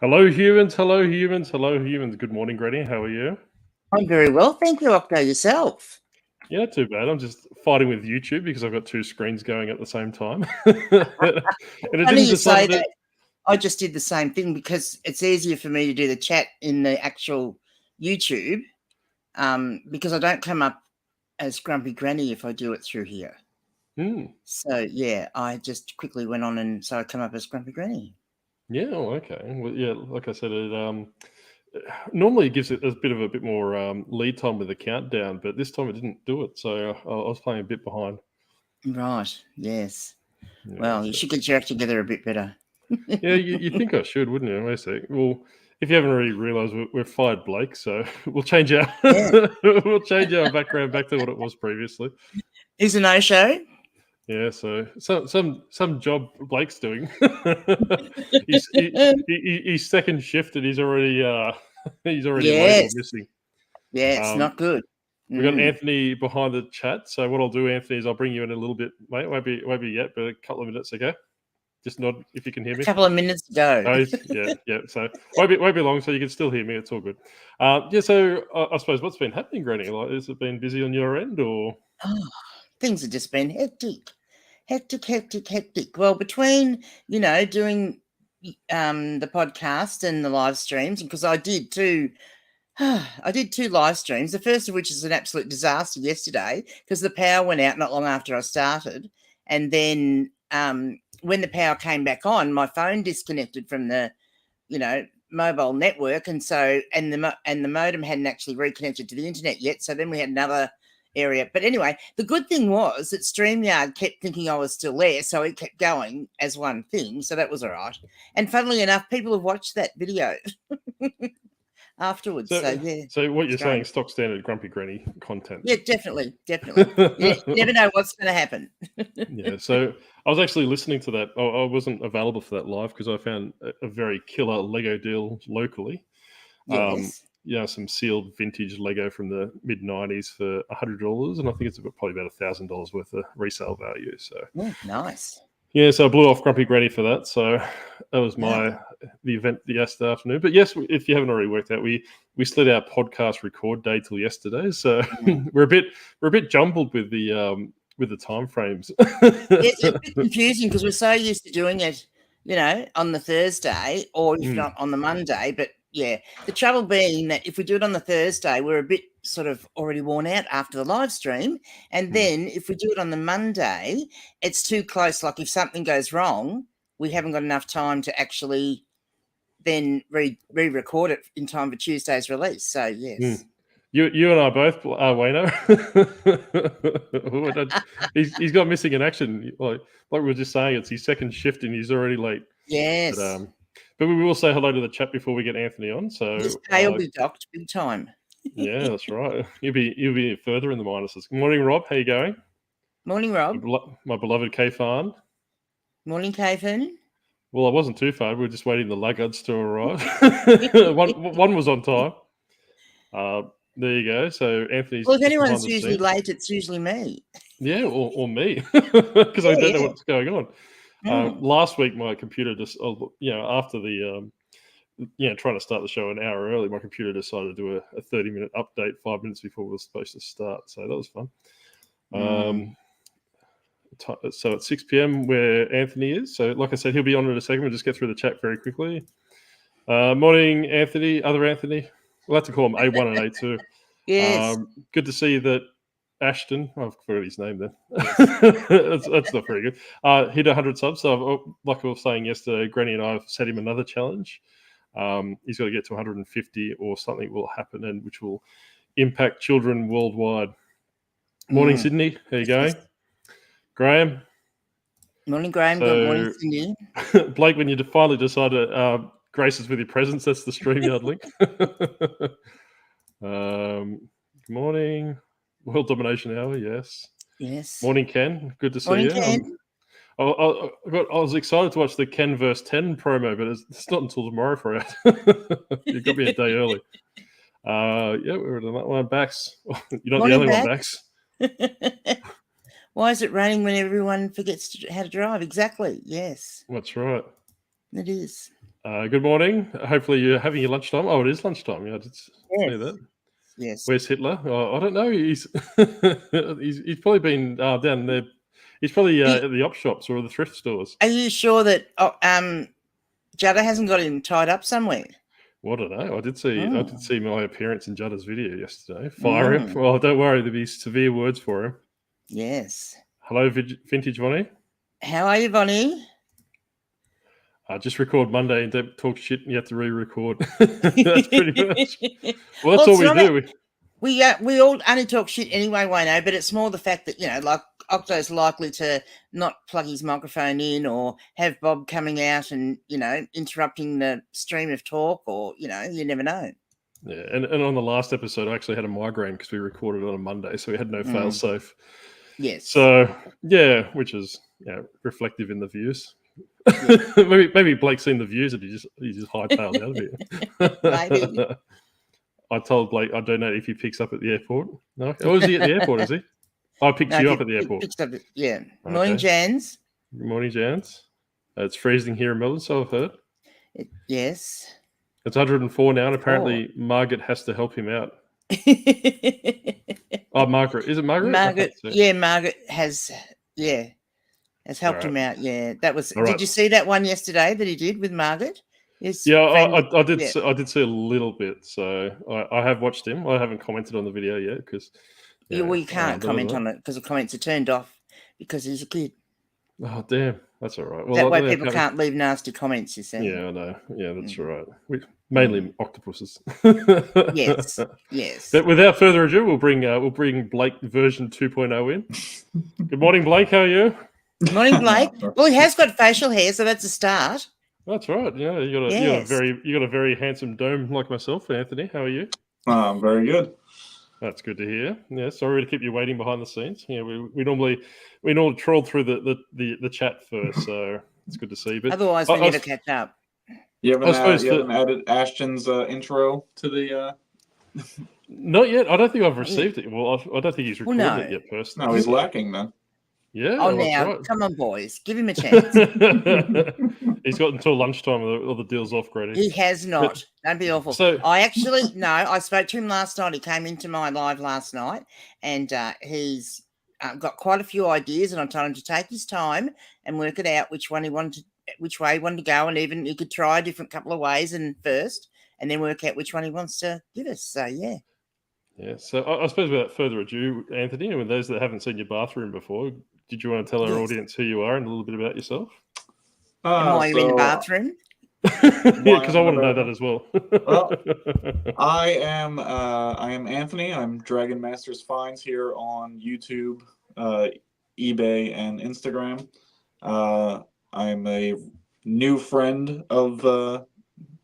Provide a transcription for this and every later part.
Hello, humans. Hello, humans. Hello, humans. Good morning, Granny. How are you? I'm very well, thank you, Octo. Yourself? Yeah, not too bad. I'm just fighting with YouTube because I've got two screens going at the same time. And it Funny didn't you say decide that. that. I just did the same thing because it's easier for me to do the chat in the actual YouTube because I don't come up as Grumpy Granny if I do it through here. So, yeah, I just quickly went on and so I come up as Grumpy Granny. Yeah, okay. Well, yeah, like I said, it normally it gives it a bit more lead time with the countdown, but this time it didn't do it, so I was playing a bit behind. Right, yes. Yeah, Well, you should get your act together a bit better. yeah, you think I should, wouldn't you? Wait a sec. Well, if you haven't already realised, we've fired Blake, so we'll change our Yeah. we'll change our background back to what it was previously. Is a no-show? Yeah, so some job Blake's doing. He's second shift and he's already late or Yes. missing. Yeah, it's not good. We got Anthony behind the chat. So what I'll do, Anthony, is I'll bring you in a little bit, mate. Won't be yet, but a couple of minutes, okay? Just nod if you can hear me. A couple of minutes to go. Oh, yeah. So won't be long, so you can still hear me. It's all good. So I suppose what's been happening, Granny? Like, has it been busy on your end, or? Oh, things have just been hectic. Well, between, doing the podcast and the live streams, because I did two live streams, the first of which is an absolute disaster yesterday because the power went out not long after I started. And then when the power came back on, my phone disconnected from the, mobile network. And so, and the modem hadn't actually reconnected to the internet yet. So then we had another area. But anyway, the good thing was that StreamYard kept thinking I was still there, so it kept going as one thing. So that was all right. And funnily enough, people have watched that video afterwards. So yeah. So what you're saying, stock standard Grumpy Granny content. Yeah, definitely. You never know what's going to happen. Yeah. So I was actually listening to that. I wasn't available for that live because I found a very killer Lego deal locally. Yes. Some sealed vintage Lego from the mid '90s for $100, and I think it's probably about $1,000 worth of resale value. So nice. Yeah, so I blew off Grumpy Granny for that. So that was the event yesterday afternoon. But yes, if you haven't already worked out, we slid our podcast record day till yesterday. So we're a bit jumbled with the time frames. It's a bit confusing because we're so used to doing it, on the Thursday or if not on the Monday. But yeah, the trouble being that if we do it on the Thursday, we're a bit sort of already worn out after the live stream. And then if we do it on the Monday, it's too close. Like if something goes wrong, we haven't got enough time to actually then re-record it in time for Tuesday's release. So yes. You and I both, Wayno. He's got missing in action. Like we were just saying, it's his second shift and he's already late. Yes. But we will say hello to the chat before we get Anthony on. So his pay will be docked big time. Yeah, that's right. You'll be further in the minuses. Good morning, Rob. How you going? Morning, Rob. My beloved K-Fan. Morning, K-Fan. Well, I wasn't too far. We were just waiting the laggards to arrive. one was on time. There you go. So Anthony's. Well, if anyone's usually late, it's usually me. Yeah, or me, because I don't know what's going on. Last week, my computer just, after the, trying to start the show an hour early, my computer decided to do a 30-minute update 5 minutes before we were supposed to start. So that was fun. So at 6 p.m. where Anthony is. So like I said, he'll be on in a second. We'll just get through the chat very quickly. Morning, Anthony. Other Anthony. We'll have to call him A1 and A2. Yes. Good to see that Ashton, I've forgot his name then. That's not very good. Hit 100 subs. So like I was saying yesterday, Granny and I have set him another challenge. He's got to get to 150 or something will happen, and which will impact children worldwide. Morning, Sydney. How you going? Graham. Morning, Graham. Good morning, Sydney. Blake, when you finally decide to grace us with your presence, that's the StreamYard link. Good morning. World Domination Hour, yes. Yes. Morning, Ken. Good to see morning, you. Ken. I was excited to watch the Ken vs 10 promo, but it's not until tomorrow for it. You got me a day early. We're in that one. Bax. You're not morning, the only Bax. one, Bax. Why is it raining when everyone forgets how to drive? Exactly. Yes. That's right. It is. Good morning. Hopefully you're having your lunchtime. Oh, it is lunchtime. Yeah, I did see that. Yes. Where's Hitler? Oh, I don't know. He's he's probably been down there. He's probably at the op shops or the thrift stores. Are you sure that Judder hasn't got him tied up somewhere? Well, I don't know. I did see my appearance in Judder's video yesterday. Fire him. Well, don't worry. There'll be severe words for him. Yes. Hello, Vintage Vonnie. How are you, Vonnie? Just record Monday and don't talk shit and you have to re-record. That's pretty much. Well, that's all we do. We all only talk shit anyway, Wayno, but it's more the fact that, like Octo's likely to not plug his microphone in or have Bob coming out and, interrupting the stream of talk or, you never know. Yeah, and on the last episode, I actually had a migraine because we recorded on a Monday, so we had no fail-safe. Yes. So, yeah, which is reflective in the views. Yeah. maybe Blake's seen the views and he just hightailed out of here. Maybe. I told Blake I'd donate if he picks up at the airport. No? Oh, is he at the airport, is he? I picked you up at the airport. Yeah. Okay. Morning, Jans. Good morning, Jans. It's freezing here in Melbourne, so I've heard. Yes. It's 104 now, and apparently Margaret has to help him out. Oh, Margaret. Is it Margaret? Margaret. Yeah, Margaret has helped him out. Yeah, that was. All right. Did you see that one yesterday that he did with Margaret? Yes. Yeah, I did. Yeah. I did see a little bit. So I have watched him. I haven't commented on the video yet because. We can't comment on it because the comments are turned off because he's a kid. Oh damn, that's all right. Well, that way people can't leave nasty comments. You see? Yeah, I know. Yeah, that's right. Mainly octopuses. Yes. But without further ado, we'll bring Blake version 2.0 in. Good morning, Blake. How are you? Good morning, Blake. Well, he has got facial hair, so that's a start. That's right. Yeah, you got a very handsome dome like myself, Anthony. How are you? Very good. That's good to hear. Yeah, sorry to keep you waiting behind the scenes. Yeah, we normally troll through the chat first, so it's good to see. But otherwise, we never catch up. You haven't added Ashton's intro to the. Not yet. I don't think I've received it. Well, I don't think he's recorded it yet personally. No, he's lacking then. Yeah. Oh, now, come on, boys. Give him a chance. He's got until lunchtime or the deal's off, Grady. He has not. Don't be awful. So, I spoke to him last night. He came into my live last night and he's got quite a few ideas and I told him to take his time and work it out which way he wanted to go, and even he could try a different couple of ways and then work out which one he wants to give us. So, yeah. Yeah, so I suppose without further ado, Anthony, and those that haven't seen your bathroom before, did you want to tell our audience who you are and a little bit about yourself? Why you're in the bathroom? Because I want to know that as well. Well, I am Anthony. I'm Dragon Masters Finds here on YouTube, eBay, and Instagram. I'm a new friend of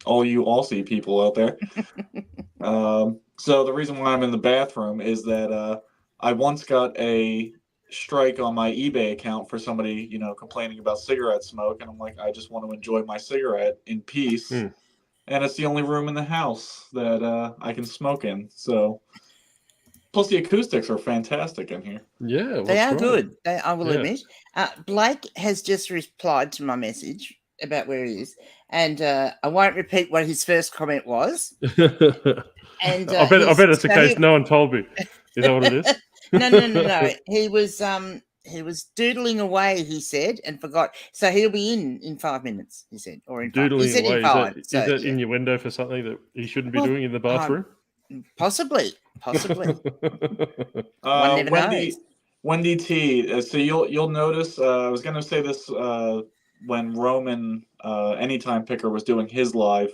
all you Aussie people out there. So the reason why I'm in the bathroom is that I once got a strike on my eBay account for somebody, complaining about cigarette smoke, and I'm like, I just want to enjoy my cigarette in peace, and it's the only room in the house that I can smoke in. So, plus the acoustics are fantastic in here. Yeah, they are good. I will admit. Blake has just replied to my message about where he is, and I won't repeat what his first comment was. And I bet it's the case. No one told me. Is that what it is? No. He was doodling away. He said and forgot. So he'll be in 5 minutes. He said, or in doodling 5. He said away. In 5. Is that innuendo for something that he shouldn't be doing in the bathroom? Possibly. One never knows. Wendy T. So you'll notice. I was going to say this when Roman Anytime Picker was doing his live.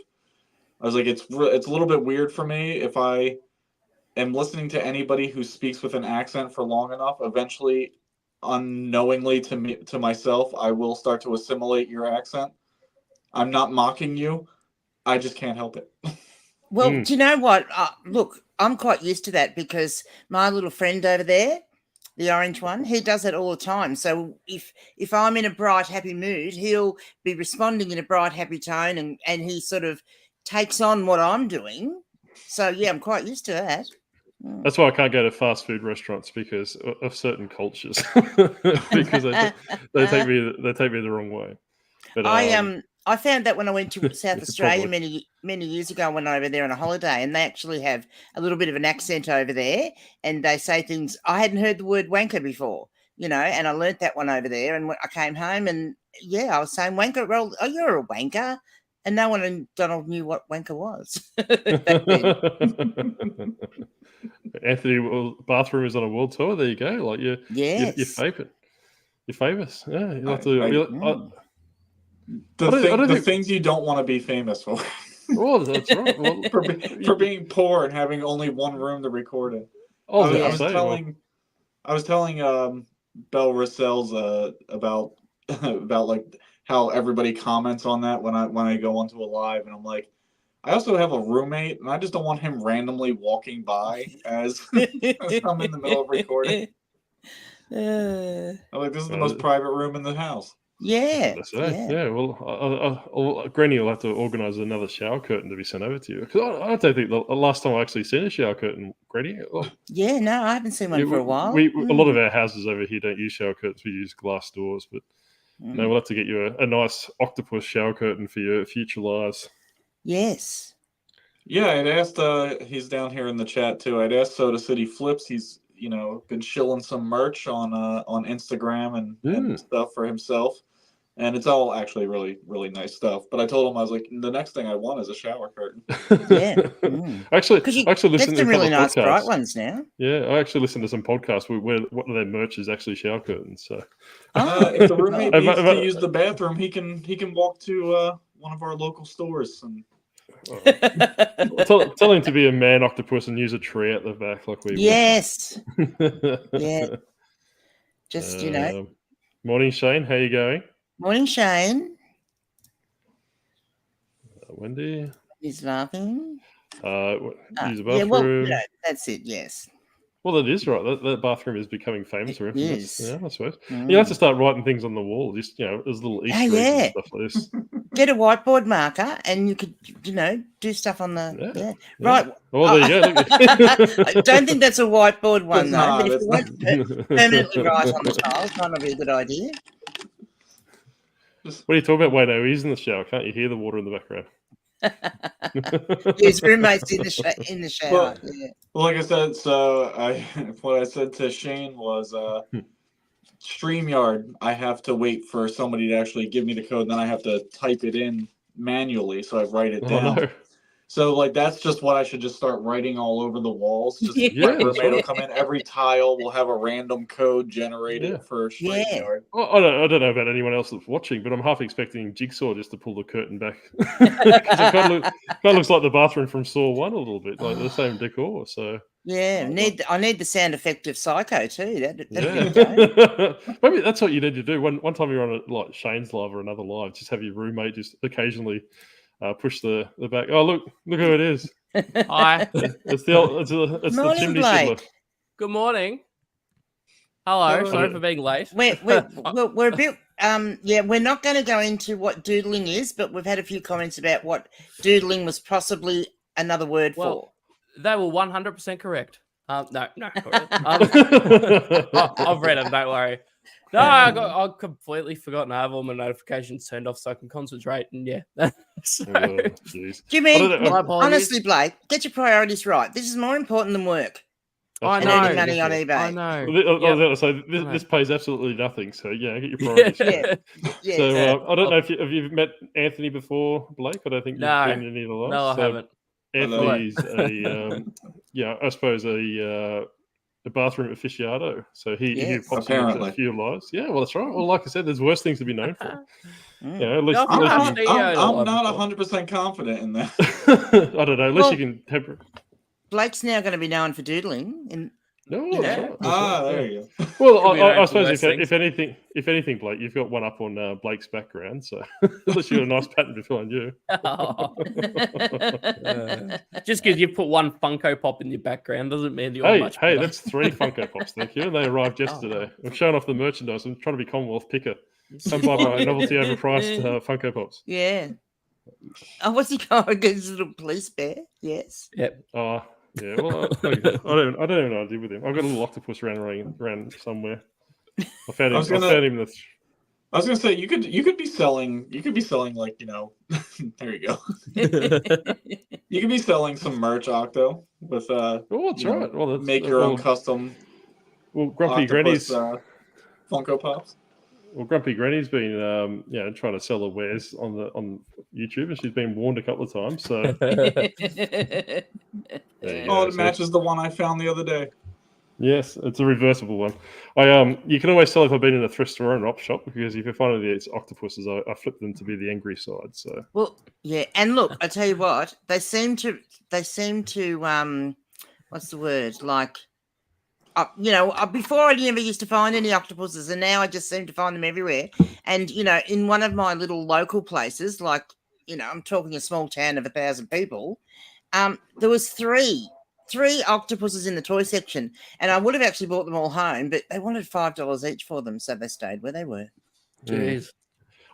I was like, it's a little bit weird for me if I am listening to anybody who speaks with an accent for long enough. Eventually, unknowingly to myself, I will start to assimilate your accent. I'm not mocking you. I just can't help it. Well, do you know what? Look, I'm quite used to that because my little friend over there, the orange one, he does it all the time. So if I'm in a bright, happy mood, he'll be responding in a bright, happy tone, and he sort of takes on what I'm doing. So yeah, I'm quite used to that. That's why I can't go to fast food restaurants because of certain cultures, because they take me the wrong way. But I found that when I went to South Australia Probably. many years ago, I went over there on a holiday, and they actually have a little bit of an accent over there, and they say things. I hadn't heard the word wanker before, and I learnt that one over there. And when I came home, and I was saying wanker. Well, oh, you're a wanker, and no one in Donald knew what wanker was back then. Anthony, bathroom is on a world tour. There you go. Like you're famous. You're famous. Yeah, you have to. The things you don't want to be famous for. Well, that's right. Well, for being poor and having only one room to record in. I was telling Bell Rissells about like how everybody comments on that when I go onto a live, and I'm like, I also have a roommate, and I just don't want him randomly walking by as I'm in the middle of recording. I'm like, this is the most private room in the house. Yeah. Yeah. Well, Granny will have to organise another shower curtain to be sent over to you, because I don't think the last time I actually seen a shower curtain, Granny. Yeah, no, I haven't seen one for a while. A lot of our houses over here don't use shower curtains; we use glass doors. But no, we'll have to get you a nice octopus shower curtain for your future lives. Yes. Yeah, I'd asked. He's down here in the chat too. I'd asked Soda City Flips. He's been shilling some merch on Instagram and stuff for himself, and it's all actually really, really nice stuff. But I told him, I was like, the next thing I want is a shower curtain. Yeah. Actually listen to some really nice podcasts. bright ones now. Yeah, I actually listen to some podcasts where one of their merch is actually shower curtains. So if the roommate needs to use the bathroom, he can walk to one of our local stores and. Tell him to be a man octopus and use a tree at the back like we Yes. Yeah. Just Morning, Shane. How you going? Morning, Shane. Wendy. He's laughing. Use a bathroom. Yeah, that's it. Yes. Well, that is right. That bathroom is becoming famous or infamous. Yes. Yeah, I suppose. You have to start writing things on the wall. Just there's little Easter eggs and stuff like this. Get a whiteboard marker, and you could, do stuff on the right. Well, there you go. I don't think that's a whiteboard one though. But if you want to permanently write on the tiles, might not be a good idea. What are you talking about, Wayno? He's in the shower. Can't you hear the water in the background? His roommate's in the shower. Well, like I said, what I said to Shane was StreamYard. I have to wait for somebody to actually give me the code, then I have to type it in manually, so I write it down. No. So that's just what I should just start writing all over the walls. Just my roommate will come in. Every tile will have a random code generated for StreamYard. Yeah. Well, I don't know about anyone else that's watching, but I'm half expecting Jigsaw just to pull the curtain back. Because it kind of looks like the bathroom from Saw 1 a little bit, like the same decor. So yeah, I need the sound effect of Psycho too. Maybe that's what you need to do. One time you're on Shane's live or another live, just have your roommate just occasionally push the back. Oh, look who it is. Hi. It's the chimney fiddler. Good morning. Hello. Sorry for being late. We're a bit we're not going to go into what doodling is, but we've had a few comments about what doodling was possibly another word for. They were 100% correct. No. I've read them, don't worry. No, I completely forgotten I have all my notifications turned off so I can concentrate. And do you mean, honestly, Blake, get your priorities right. This is more important than work. I know. And earning money on eBay. I know. So this pays absolutely nothing. So get your priorities right. So I don't know if you've met Anthony before, Blake. I don't think you've been in either. No, I haven't. Anthony's I suppose a bathroom aficionado. So he pops in a few lives. Yeah, well, that's right. Well, like I said, there's worse things to be known for. At least I'm not 100% confident in that. I don't know. At least you can temper. Blake's now going to be known for doodling. There you go. Well, I suppose if anything, Blake, you've got one up on Blake's background, so at least you've got a nice pattern behind you. Just because you put one Funko Pop in your background doesn't mean you're much better. Hey, that's 3 Funko Pops, thank you. They arrived yesterday. I'm showing off the merchandise. I'm trying to be Commonwealth picker. Come buy my novelty overpriced Funko Pops. Yeah. Oh, what's he going? His little police bear? Yes. Yep. Yeah, well, I don't even know what I did with him. I've got a little octopus around somewhere. I found him. I was gonna say you could be selling like there you go. You could be selling some merch, Octo, with that's right. Well, that's make your own custom Grumpy octopus Granny's. Funko Pops. Well, Grumpy Granny's been, trying to sell her wares on YouTube, and she's been warned a couple of times. So, It matches the one I found the other day. Yes, it's a reversible one. You can always tell if I've been in a thrift store or an op shop, because if you find these octopuses, I flip them to be the angry side. So, well, yeah, and look, I tell you what, they seem to, what's the word? Like, before I never used to find any octopuses, and now I just seem to find them everywhere. And in one of my little local places, like I'm talking a small town of 1,000 people, there was three octopuses in the toy section, and I would have actually bought them all home, but they wanted $5 each for them, so they stayed where they were. Jeez.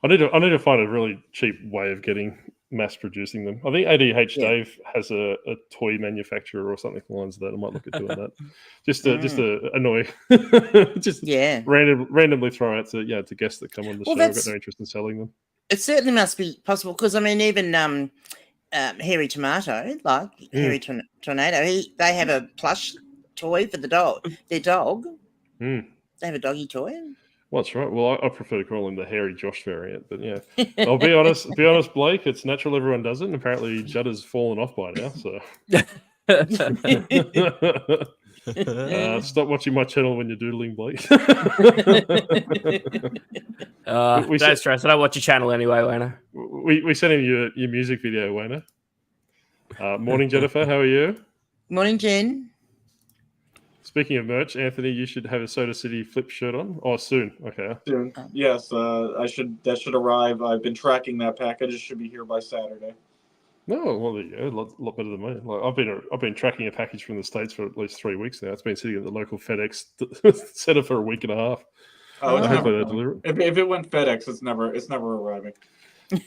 I need to find a really cheap way of getting mass producing them. I think ADH Dave has a toy manufacturer or something along those lines. I might look at doing that, just to annoy, randomly throw out to guests that come on the show. I've got no interest in selling them. It certainly must be possible, because I mean, even Hairy Tomato, like Hairy Tornado, they have a plush toy for their dog. They have a doggy toy. Well, that's right. Well, I prefer to call him the Hairy Josh variant, but yeah. I'll be honest, Blake. It's natural everyone does it, and apparently Judd has fallen off by now. So stop watching my channel when you're doodling, Blake. Don't stress. I don't watch your channel anyway, Wayno. We sent him your music video, Wayno. Morning, Jennifer. How are you? Morning, Jen. Speaking of merch, Anthony, you should have a Soda City flip shirt on. Oh, soon. Okay. Soon. Yes, that should arrive. I've been tracking that package. It should be here by Saturday. No, well, there you go. A lot better than me. Like I've been tracking a package from the States for at least 3 weeks now. It's been sitting at the local FedEx center for a week and a half. Hopefully they deliver it. If it went FedEx, it's never arriving.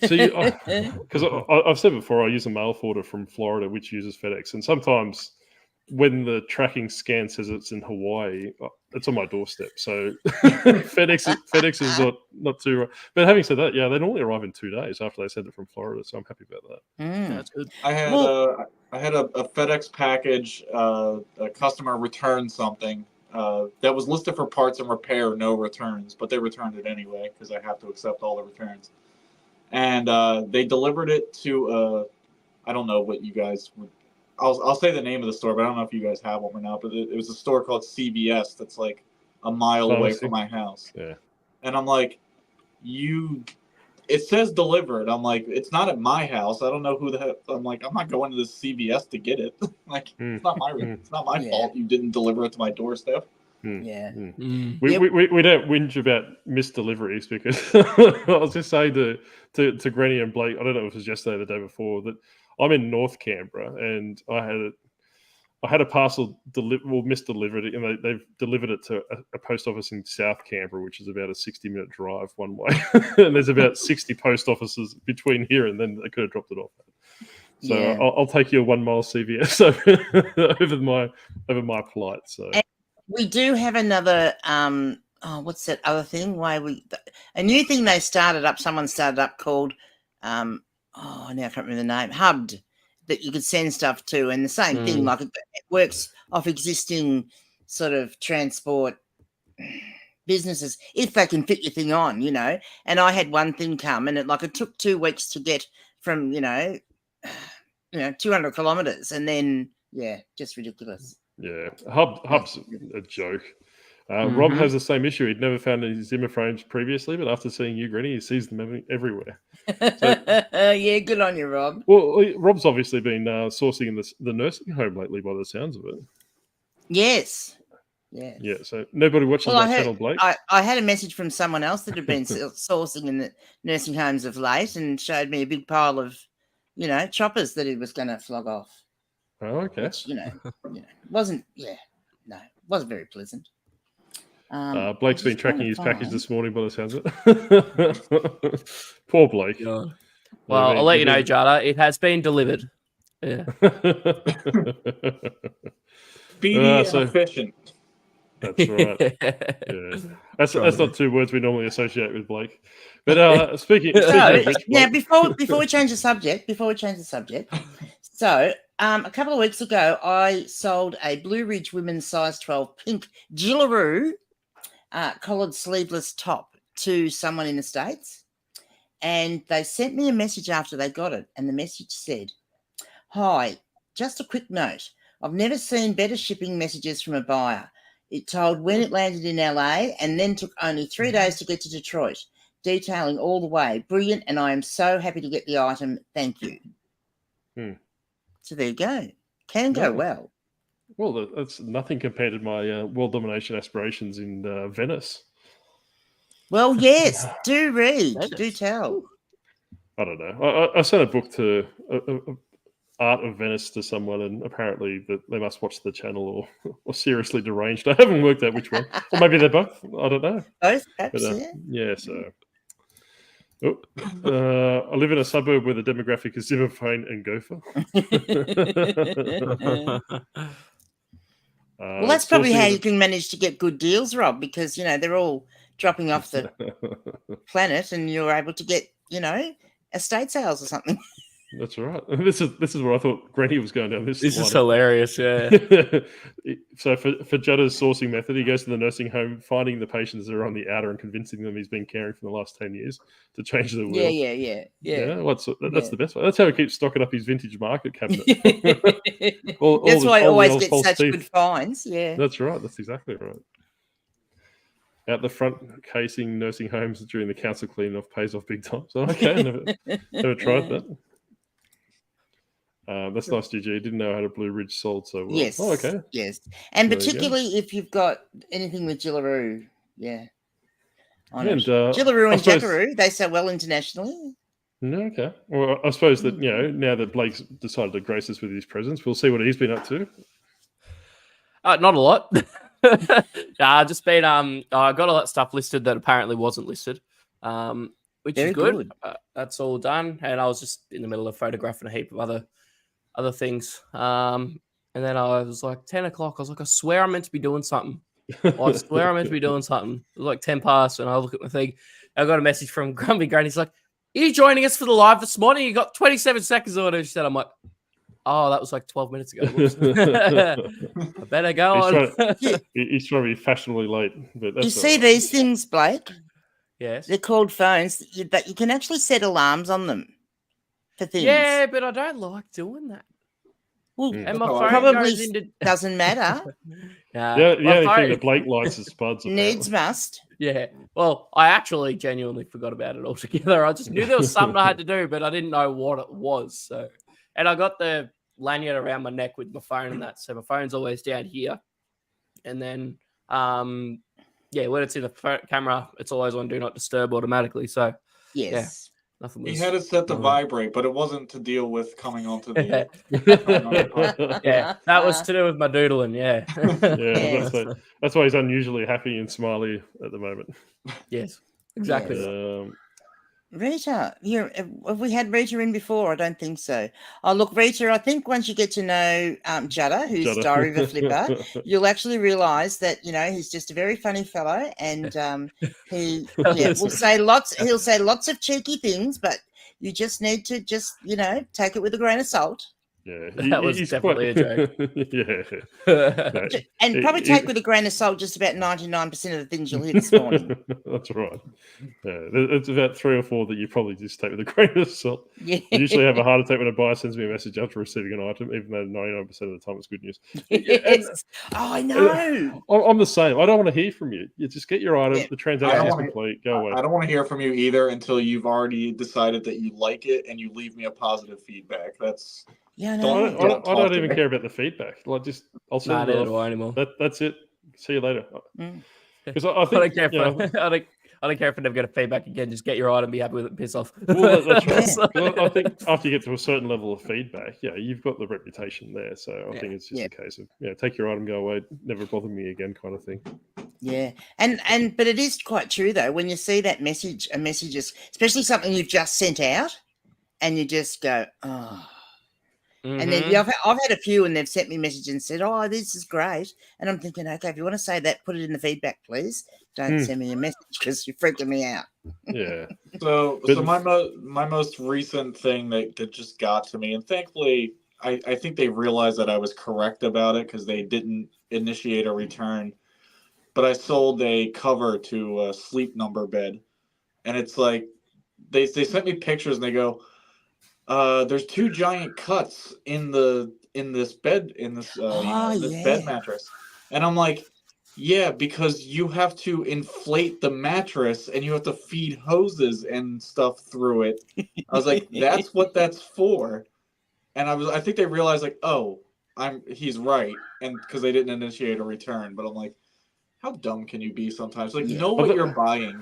See, because I've said before, I use a mail forwarder from Florida, which uses FedEx, and sometimes when the tracking scan says it's in Hawaii, it's on my doorstep. So FedEx is not too. But having said that, they normally arrive in 2 days after they send it from Florida. So I'm happy about that. That's good. I had a FedEx package. A customer returned something that was listed for parts and repair, no returns, but they returned it anyway because I have to accept all the returns. And they delivered it to I don't know what you guys would. I'll say the name of the store, but I don't know if you guys have one or not. But it was a store called CVS that's like a mile away from my house. Yeah. And I'm like, it says delivered. I'm like, it's not at my house. I don't know who the heck. I'm like, I'm not going to this CVS to get it. It's not my fault you didn't deliver it to my doorstep. Yeah. We don't whinge about missed deliveries, because I was just saying to Granny and Blake, I don't know if it was yesterday or the day before, that I'm in North Canberra, and I had a parcel misdelivered, and they've delivered it to a post office in South Canberra, which is about a 60-minute drive one way. And there's about 60 post offices between here and then. They could have dropped it off. So I'll take your 1 mile CVS over my plight. So and we do have another. What's that other thing? A new thing they started up. Someone started up called. Now I can't remember the name. Hubbed, that you could send stuff to, and the same thing. Like it works off existing sort of transport businesses if they can fit your thing on, And I had one thing come, and it took 2 weeks to get from 200 kilometers, and then just ridiculous. Yeah, Hub's a joke. Rob has the same issue. He'd never found any Zimmer frames previously, but after seeing you, Granny, he sees them everywhere. So, yeah, good on you, Rob. Well, Rob's obviously been sourcing in the nursing home lately, by the sounds of it. Yes. Yeah. Yeah. So nobody watches that channel, Blake. I had a message from someone else that had been sourcing in the nursing homes of late, and showed me a big pile of, choppers that he was going to flog off. Oh, okay. Which, wasn't very pleasant. Blake's been tracking his package this morning, by the sounds of it. Poor Blake. Yeah. Well, I'll let you know, Jada. It has been delivered. Yeah. Speedy and efficient. That's right. Yeah, that's not two words we normally associate with Blake. But speaking So of rich now, Blake, before we change the subject, so a couple of weeks ago, I sold a Blue Ridge women's size 12 pink Jillaroo collared sleeveless top to someone in the States, and they sent me a message after they got it, and the message said, "Hi, just a quick note. I've never seen better shipping messages from a buyer. It told when it landed in LA and then took only 3 days to get to Detroit, detailing all the way. Brilliant, and I am so happy to get the item. Thank you." So there you go. Can go well. Well, that's nothing compared to my world domination aspirations in Venice. Well, yes, do read, Venice. do tell. I don't know. I sent a book to Art of Venice to someone, and apparently that they must watch the channel or seriously deranged. I haven't worked out which one, or maybe they're both. I don't know. Both, perhaps, But, yeah. yeah. So, I live in a suburb where the demographic is Zimmerphone and Gopher. Well, that's probably how sourcing you can manage to get good deals, Rob, because, they're all dropping off the planet and you're able to get, estate sales or something. That's right. This is where I thought Granny was going down this. This is line. hilarious, yeah. So for Judda's sourcing method, he goes to the nursing home, finding the patients that are on the outer and convincing them he's been caring for the last 10 years to change their will. Yeah. That's the best way. That's how he keeps stocking up his vintage market cabinet. That's why he always gets false such teeth. good finds. Yeah. That's right. That's exactly right. Out the front, casing nursing homes during the council clean-off pays off big time. So, okay, never tried that. That's nice, GG. Didn't know how to Blue Ridge sold so well. Yes. Oh, okay. Yes. And There you go. particularly if you've got anything with Jillaroo. Yeah. On And it. Jillaroo I and suppose- Jackaroo, they sell well internationally. No, okay. Well, I suppose that, now that Blake's decided to grace us with his presence, we'll see what he's been up to. Not a lot. Just been I got all that stuff listed that apparently wasn't listed, which Very is good. good. That's all done, and I was just in the middle of photographing a heap of other things. And then I was like 10 o'clock. I was like, I swear I'm meant to be doing something. I swear I'm meant to be doing something. It was like 10 past, and I look at my thing. I got a message from Grumpy Granny. He's like, "Are you joining us for the live this morning? You got 27 seconds or whatever." She said, I'm like, "Oh, that was like 12 minutes ago. I better go on." He's trying to be fashionably late. But that's You see all right. these things, Blake? Yes. They're called phones, but you can actually set alarms on them for things. Yeah, but I don't like doing that. Well, And my Oh, phone probably goes into... doesn't matter. Nah, The my only phone- thing that Blake likes is spuds. Needs must. Yeah. Well, I actually genuinely forgot about it altogether. I just knew there was something I had to do, but I didn't know what it was. So, and I got the lanyard around my neck with my phone and that. So my phone's always down here. And then, when it's in the camera, it's always on Do Not Disturb automatically. So Yes. nothing He was... had it set to wrong. vibrate, but it wasn't to deal with coming onto the. Yeah, that was to do with my doodling. Yeah. Yeah, that's why he's unusually happy and smiley at the moment. Yes, exactly. Rita, have we had Rita in before? I don't think so. Oh, look, Rita, I think once you get to know Judda, who's Judda. Diary of a Flipper, you'll actually realise that, he's just a very funny fellow, and he'll say lots of cheeky things, but you just need to take it with a grain of salt. Yeah, That was definitely a joke. Yeah. And probably take with a grain of salt just about 99% of the things you'll hear this morning. That's right. Yeah, it's about 3 or 4 that you probably just take with a grain of salt. Yeah. I usually have a heart attack when a buyer sends me a message after receiving an item, even though 99% of the time it's good news. Yes. Oh, I know. I'm the same. I don't want to hear from you. You just get your item, Yeah. the transaction I is don't wanna- complete, go away. I don't want to hear from you either until you've already decided that you like it and you leave me a positive feedback. That's Yeah, I I know. don't, Don't talk to even me. care about the feedback. Like, I'll send Nah, it neither off. do I anymore. That's it. See you later. Mm. Because I I think don't care if you know, I don't care if I never get a feedback again. Just get your item, be happy with it, and piss off. well, that's right. Yeah. Well, I think after you get to a certain level of feedback, you've got the reputation there. So I think it's just a case of take your item, go away, never bother me again, kind of thing. Yeah, but it is quite true though. When you see that message, especially something you've just sent out, and you just go, oh, And then I've had a few, and they've sent me messages and said, "Oh, this is great." And I'm thinking, okay, if you want to say that, put it in the feedback, please. Don't send me a message because you're freaking me out. Yeah. So my most recent thing that just got to me, and thankfully, I think they realized that I was correct about it because they didn't initiate a return. But I sold a cover to a Sleep Number bed, and it's like they sent me pictures and they go, there's 2 giant cuts in this bed bed mattress, and I'm like, yeah, because you have to inflate the mattress and you have to feed hoses and stuff through it. I was like, that's what that's for, and I think they realized like, oh, he's right, and because they didn't initiate a return, but I'm like, how dumb can you be sometimes? Like, know what you're buying.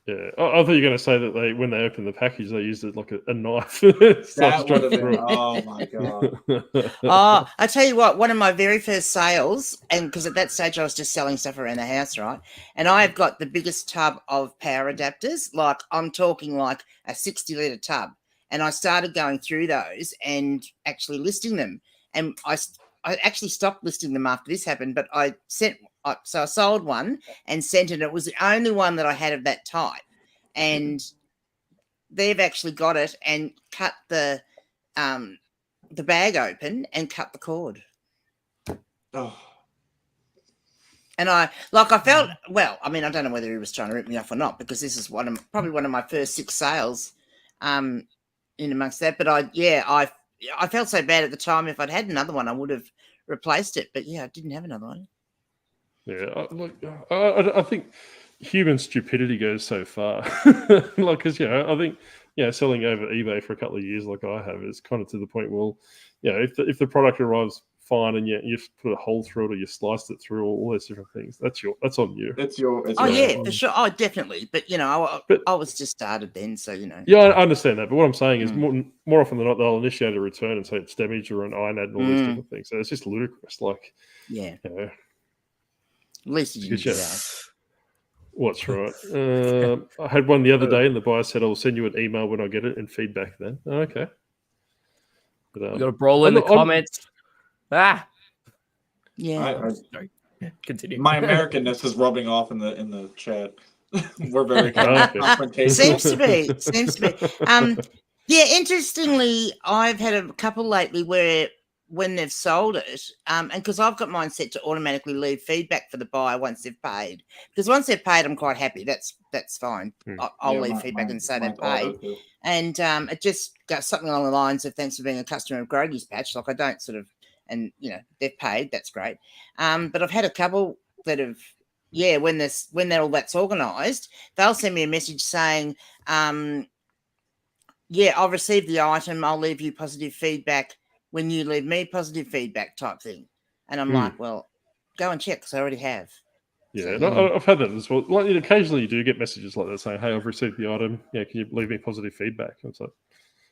Yeah, I thought you were going to say that when they opened the package, they used it like a knife. That would have been, oh my god. I tell you what, one of my very first sales, and because at that stage I was just selling stuff around the house, right? And I've got the biggest tub of power adapters, like I'm talking like a 60-litre tub. And I started going through those and actually listing them. And I actually stopped listing them after this happened, but so I sold one and sent it. It was the only one that I had of that type. And they've actually got it and cut the bag open and cut the cord. Oh. And I felt, well, I mean, I don't know whether he was trying to rip me off or not, because this is probably one of my first 6 sales in amongst that. But I felt so bad at the time. If I'd had another one, I would have replaced it. But yeah, I didn't have another one. Yeah, I think human stupidity goes so far. Because I think selling over eBay for a couple of years, like I have, is kind of to the point. Well, if the product arrives fine and you've put a hole through it or you sliced it through all those different things, that's on you. It's your for sure. Oh, definitely. But I was just started then, so Yeah, I understand that. But what I'm saying is more often than not, they'll initiate a return and say it's damaged or an INAD and all these different things. So it's just ludicrous. Like, at least you didn't do that. What's right? I had one the other day, and the buyer said, "I'll send you an email when I get it and feedback." Then, okay. But, we got a brawl in the comments. Yeah. Sorry. Continue. My Americanness is rubbing off in the chat. We're very confrontational. Seems to be. Interestingly, I've had a couple lately where when they've sold it, and because I've got mine set to automatically leave feedback for the buyer once they've paid. Because once they've paid, I'm quite happy. That's fine. I'll leave feedback and say they've paid. And it just got something along the lines of, "Thanks for being a customer of Grogy's Patch." Like, I don't sort of, and they've paid. That's great. But I've had a couple that have, when all that's organised, they'll send me a message saying, "I've received the item. I'll leave you positive feedback when you leave me positive feedback," type thing. And I'm like, well, go and check, because I already have. Yeah, I've had that as well. Like, occasionally you do get messages like that saying, "Hey, I've received the item. Yeah, can you leave me positive feedback?" And it's like,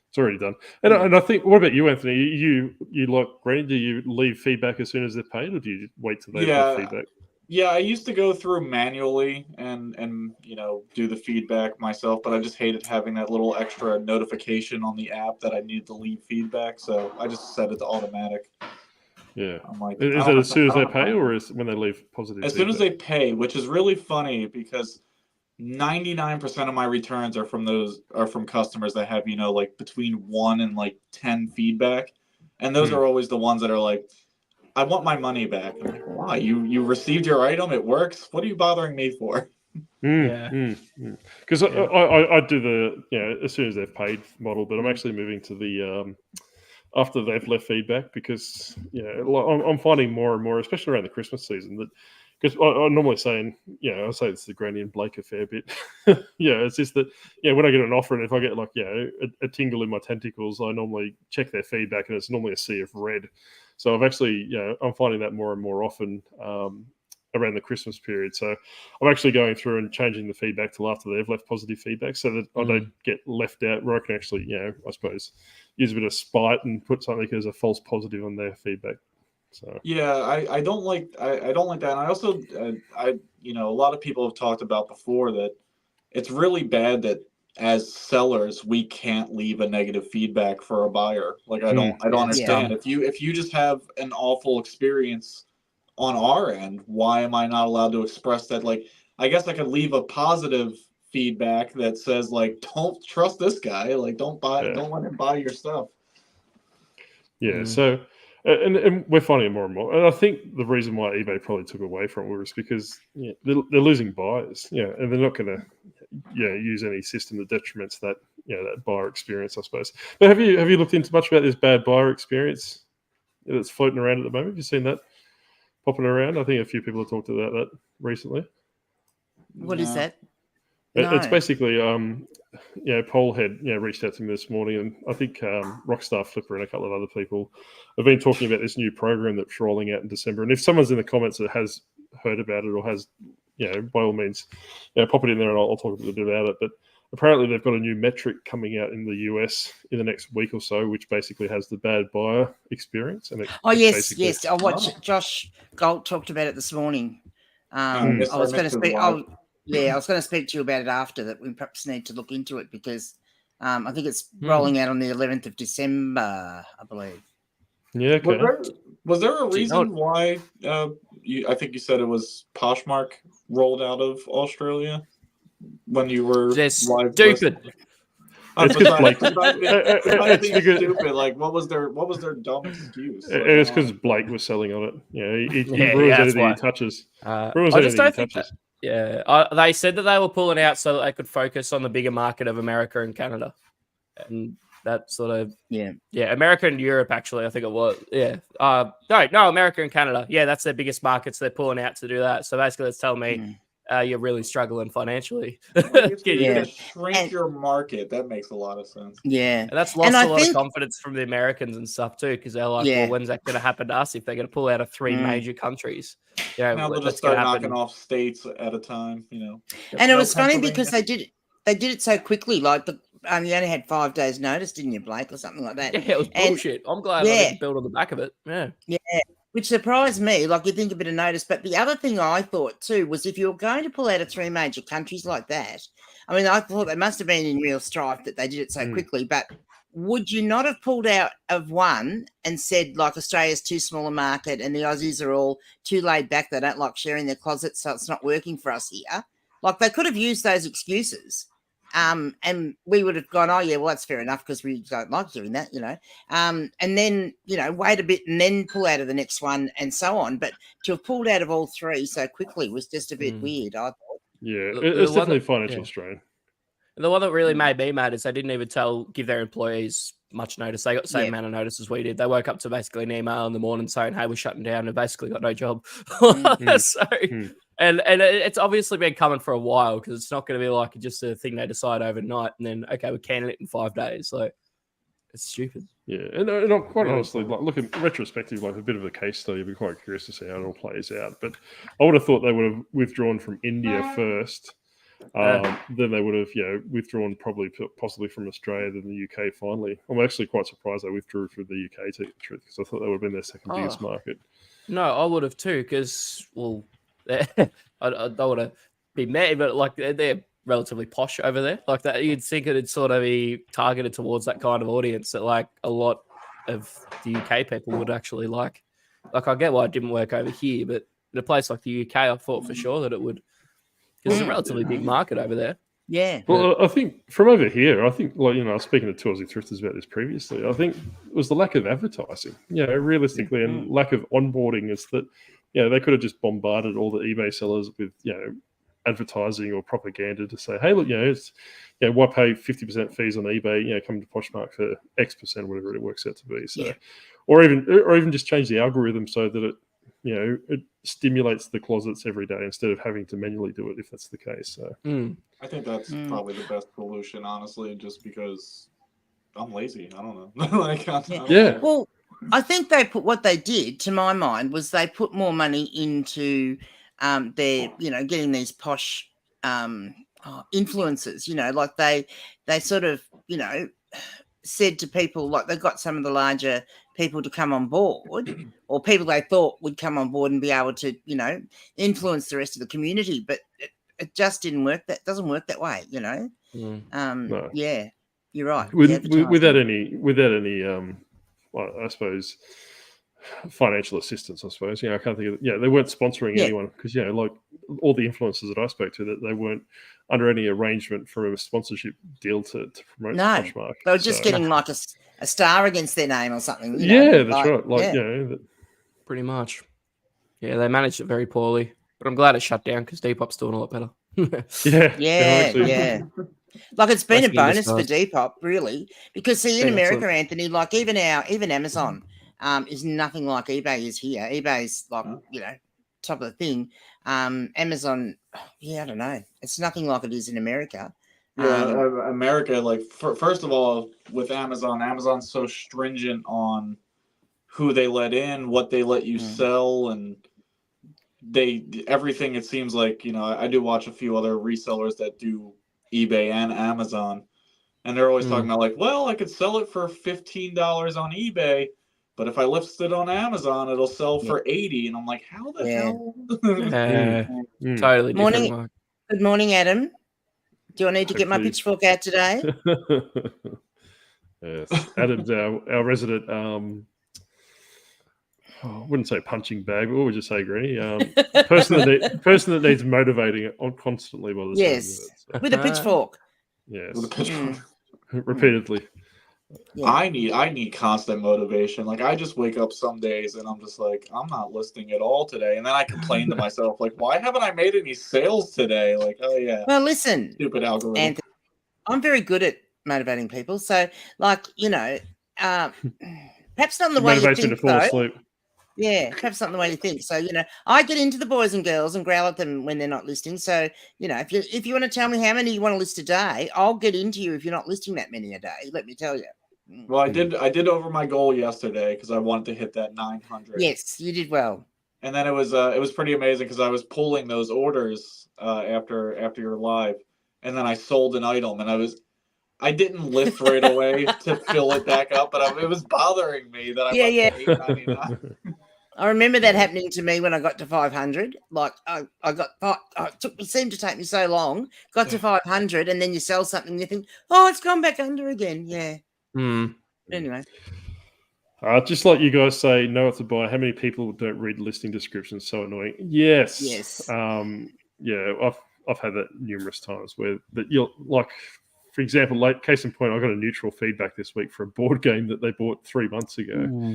it's already done. And I think, what about you, Anthony? You like Green? Do you leave feedback as soon as they're paid, or do you wait till they leave feedback? Yeah, I used to go through manually and do the feedback myself, but I just hated having that little extra notification on the app that I needed to leave feedback, so I just set it to automatic. Yeah. I'm like, is it as soon as they pay, or is it when they leave positive as feedback? soon as they pay, which is really funny because 99% of my returns are from customers that have, like between 1 and like 10 feedback. And those are always the ones that are like, "I want my money back." I'm like, "Why? You received your item, it works. What are you bothering me for?" Because I do the as soon as they've paid model, but I'm actually moving to the after they've left feedback, because I'm finding more and more, especially around the Christmas season, that because I'm normally saying, I say it's the Granny and Blake a fair bit. It's just that, when I get an offer and if I get like, a tingle in my tentacles, I normally check their feedback and it's normally a sea of red. So I've actually, I'm finding that more and more often around the Christmas period. So I'm actually going through and changing the feedback till after they've left positive feedback, so that I don't get left out, where I can actually, I suppose, use a bit of spite and put something as a false positive on their feedback. So I don't like I don't like that. And I also a lot of people have talked about before that it's really bad that as sellers, we can't leave a negative feedback for a buyer. Like I don't understand. If you just have an awful experience on our end, why am I not allowed to express that? Like, I guess I could leave a positive feedback that says, like, don't trust this guy. Like, don't let him buy your stuff. Yeah. So, and we're finding it more and more. And I think the reason why eBay probably took away from it was because they're losing buyers. Yeah, and they're not going to use any system that detriments that that buyer experience, I suppose. But have you looked into much about this bad buyer experience that's floating around at the moment? Have you seen that popping around? I think a few people have talked about that recently. What is that? It's basically, Paul had reached out to me this morning, and I think Rockstar Flipper and a couple of other people have been talking about this new program that's rolling out in December. And if someone's in the comments that has heard about it or has, by all means, pop it in there, and I'll talk a little bit about it. But apparently, they've got a new metric coming out in the US in the next week or so, which basically has the bad buyer experience. And yes. I watched Josh Galt talked about it this morning. I was going to speak. I was going to speak to you about it after that. We perhaps need to look into it because I think it's rolling out on the 11th of December, I believe. Yeah. Okay. Was there a reason why? I think you said it was Poshmark rolled out of Australia when you were live. Stupid. It's because Blake. It's stupid. Like, what was their dumb excuse? Like, it's because Blake was selling on it. He ruins anything he touches. I just don't think that. Yeah, they said that they were pulling out so that they could focus on the bigger market of America and Canada, and that sort of America and Europe actually, I think it was. No, America and Canada. Yeah, that's their biggest markets. They're pulling out to do that. So basically, it's telling me you're really struggling financially. Shrink your market. That makes a lot of sense. Yeah, and that's lost a lot of confidence from the Americans and stuff too, because they're like, well, when's that going to happen to us if they're going to pull out of 3 major countries? Now they'll just start knocking off states at a time. And it was funny because they did it so quickly. Like you only had 5 days notice, didn't you, Blake, or something like that? Yeah, it was bullshit. I'm glad I didn't build on the back of it. Yeah. Which surprised me. Like, you think a bit of notice. But the other thing I thought too was if you were going to pull out of 3 major countries like that, I mean, I thought they must have been in real strife that they did it so quickly. But would you not have pulled out of one and said, like, Australia's too small a market and the Aussies are all too laid back, they don't like sharing their closets, so it's not working for us here? Like, they could have used those excuses. And we would have gone, oh, yeah, well, that's fair enough because we don't like doing that, and then, wait a bit and then pull out of the next one and so on. But to have pulled out of all 3 so quickly was just a bit weird, I thought. Yeah, it's definitely financial strain. The one that really made me mad is they didn't even give their employees much notice. They got the same amount of notice as we did. They woke up to basically an email in the morning saying, hey, we're shutting down, and basically got no job. And it's obviously been coming for a while because it's not going to be like just a thing they decide overnight and then, okay, we're canning it in 5 days. Like, it's stupid. Yeah, and quite honestly, like, looking retrospective, like a bit of a case study, I'd be quite curious to see how it all plays out. But I would have thought they would have withdrawn from India first. Then they would have, withdrawn possibly from Australia, then the UK finally. I'm actually quite surprised they withdrew from the UK, to tell you the truth, because I thought that would have been their second biggest market. No, I would have too, because, well, I don't want to be mad, but like they're relatively posh over there. Like that, you'd think it'd sort of be targeted towards that kind of audience that like a lot of the UK people would actually like. Like, I get why it didn't work over here, but in a place like the UK, I thought for sure that it would. Because it's a relatively big market over there. Yeah. Well, I think from over here, I was speaking to 2 Aussie thrifters about this previously. I think it was the lack of advertising, realistically, and lack of onboarding is that, they could have just bombarded all the eBay sellers with, advertising or propaganda to say, hey, look, it's, why pay 50% fees on eBay? Come to Poshmark for X%, whatever it works out to be. So, or even just change the algorithm so that it stimulates the closets every day instead of having to manually do it if that's the case. So I think that's probably the best solution, honestly, just because I'm lazy. I don't know. Well, I think what they did, to my mind, was they put more money into their, getting these posh influencers, like they sort of, said to people, like they got some of the larger people to come on board or people they thought would come on board and be able to, influence the rest of the community. But it just didn't work. That doesn't work that way, you know. No. Yeah, you're right. Without Advertising. any well, I suppose financial assistance. I suppose I can't think of they weren't sponsoring anyone because like all the influencers that I spoke to, that they weren't under any arrangement for a sponsorship deal to promote Poshmark. They were just getting like a star against their name or something. That's right. Pretty much. Yeah, they managed it very poorly, but I'm glad it shut down because Depop's doing a lot better. Yeah. Like it's been a bonus for Depop, really, because see in America, Anthony, like even Amazon is nothing like eBay is here. eBay's like top of the thing. Amazon, I don't know. It's nothing like it is in America. America, like first of all, with Amazon's so stringent on who they let in, what they let you sell, and everything. It seems like I do watch a few other resellers that do eBay and Amazon, and they're always talking about like, well, I could sell it for $15 on eBay, but if I list it on Amazon, it'll sell for $80, and I'm like, how the hell? Totally different. Good morning, Adam. Do I need to get my pitchfork out today? Yes, Adam's our resident. I wouldn't say punching bag, but what would you say, Granny? Person that needs motivating on constantly by the with a pitchfork. Yes, with a pitchfork. Repeatedly. Yeah. I need constant motivation. Like I just wake up some days and I'm just like, I'm not listing at all today, and then I complain to myself like, why haven't I made any sales today? Like, oh yeah. Well, listen, stupid algorithm. Anthony, I'm very good at motivating people, so like perhaps not in the way you think, to fall asleep. Yeah, perhaps not in the way you think. So, I get into the boys and girls and growl at them when they're not listing. So, if you want to tell me how many you want to list a day, I'll get into you if you're not listing that many a day. Let me tell you. Well, I did over my goal yesterday because I wanted to hit that 900. Yes, you did well. And then it was pretty amazing because I was pulling those orders after your live, and then I sold an item, and I didn't list right away to fill it back up, but it was bothering me that I went to $8.99. I remember that happening to me when I got to 500. Like it seemed to take me so long. Got to 500, and then you sell something, and you think, oh, it's gone back under again. Yeah. Anyway. Just like you guys say, know what to buy. How many people don't read listing descriptions? So annoying. Yes. I've had that numerous times where you'll like. For example, case in point, I got a neutral feedback this week for a board game that they bought 3 months ago.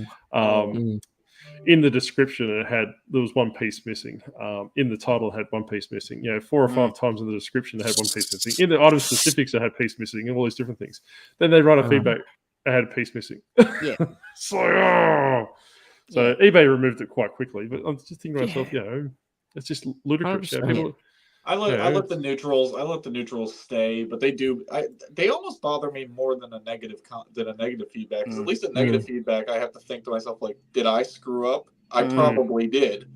In the description, there was one piece missing. In the title, it had one piece missing. 4 or 5 times in the description, it had one piece missing. In the item specifics, it had piece missing, and all these different things. Then they write a feedback, it had a piece missing. Yeah. So eBay removed it quite quickly. But I'm just thinking to myself, it's just ludicrous. I let the neutrals. I let the neutrals stay, but they almost bother me more than a negative feedback. Because at least at negative feedback, I have to think to myself like, did I screw up? I probably did.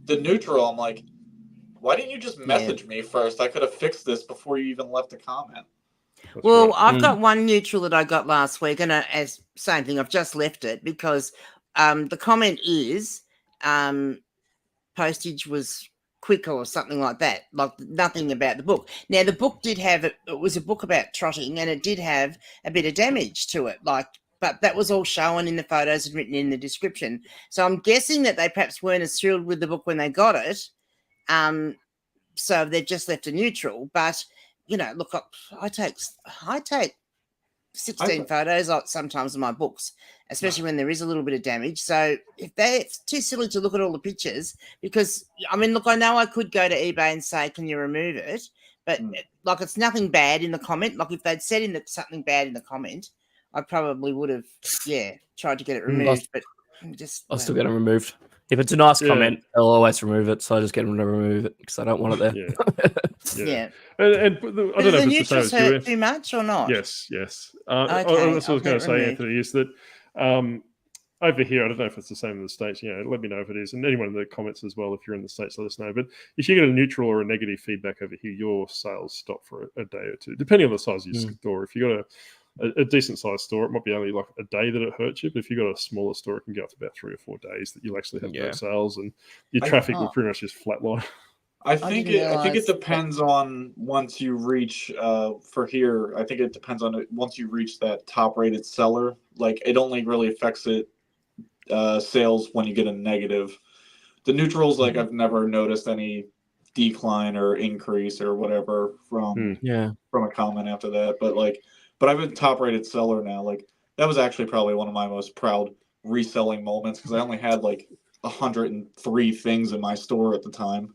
The neutral, I'm like, why didn't you just message me first? I could have fixed this before you even left a comment. That's well, right. I've got one neutral that I got last week, and as same thing. I've just left it because the comment is postage was quick or something like that, like nothing about the book. Now the book did have it was a book about trotting, and it did have a bit of damage to it, but that was all shown in the photos and written in the description. So I'm guessing that they perhaps weren't as thrilled with the book when they got it, so they've just left a neutral. But look, I take 16 photos sometimes in my books, especially when there is a little bit of damage. So if it's too silly to look at all the pictures, because I know I could go to eBay and say, can you remove it? But it's nothing bad in the comment. Like if they'd said something bad in the comment, I probably would have, tried to get it removed. But I'll still get it removed. If it's a nice comment, I'll always remove it. So I just get them to remove it because I don't want it there. Yeah. And I don't know if it's the same as you. Too much or not? Yes. Okay, what I was going to say, Anthony, is that over here, I don't know if it's the same in the States. Let me know if it is. And anyone in the comments as well, if you're in the States, let us know. But if you get a neutral or a negative feedback over here, your sales stop for a day or two, depending on the size of your store. If you've got a decent sized store, it might be only like a day that it hurts you. But if you've got a smaller store, it can go up to about 3 or 4 days that you'll actually have no sales, and your traffic will pretty much just flatline. I think didn't it realise that. depends on once you reach for here. I think it depends on once you reach that top rated seller. Like it only really affects it sales when you get a negative. The neutrals, like I've never noticed any decline or increase or whatever from a comment after that. But I've been top rated seller now. Like that was actually probably one of my most proud reselling moments because I only had like 103 things in my store at the time.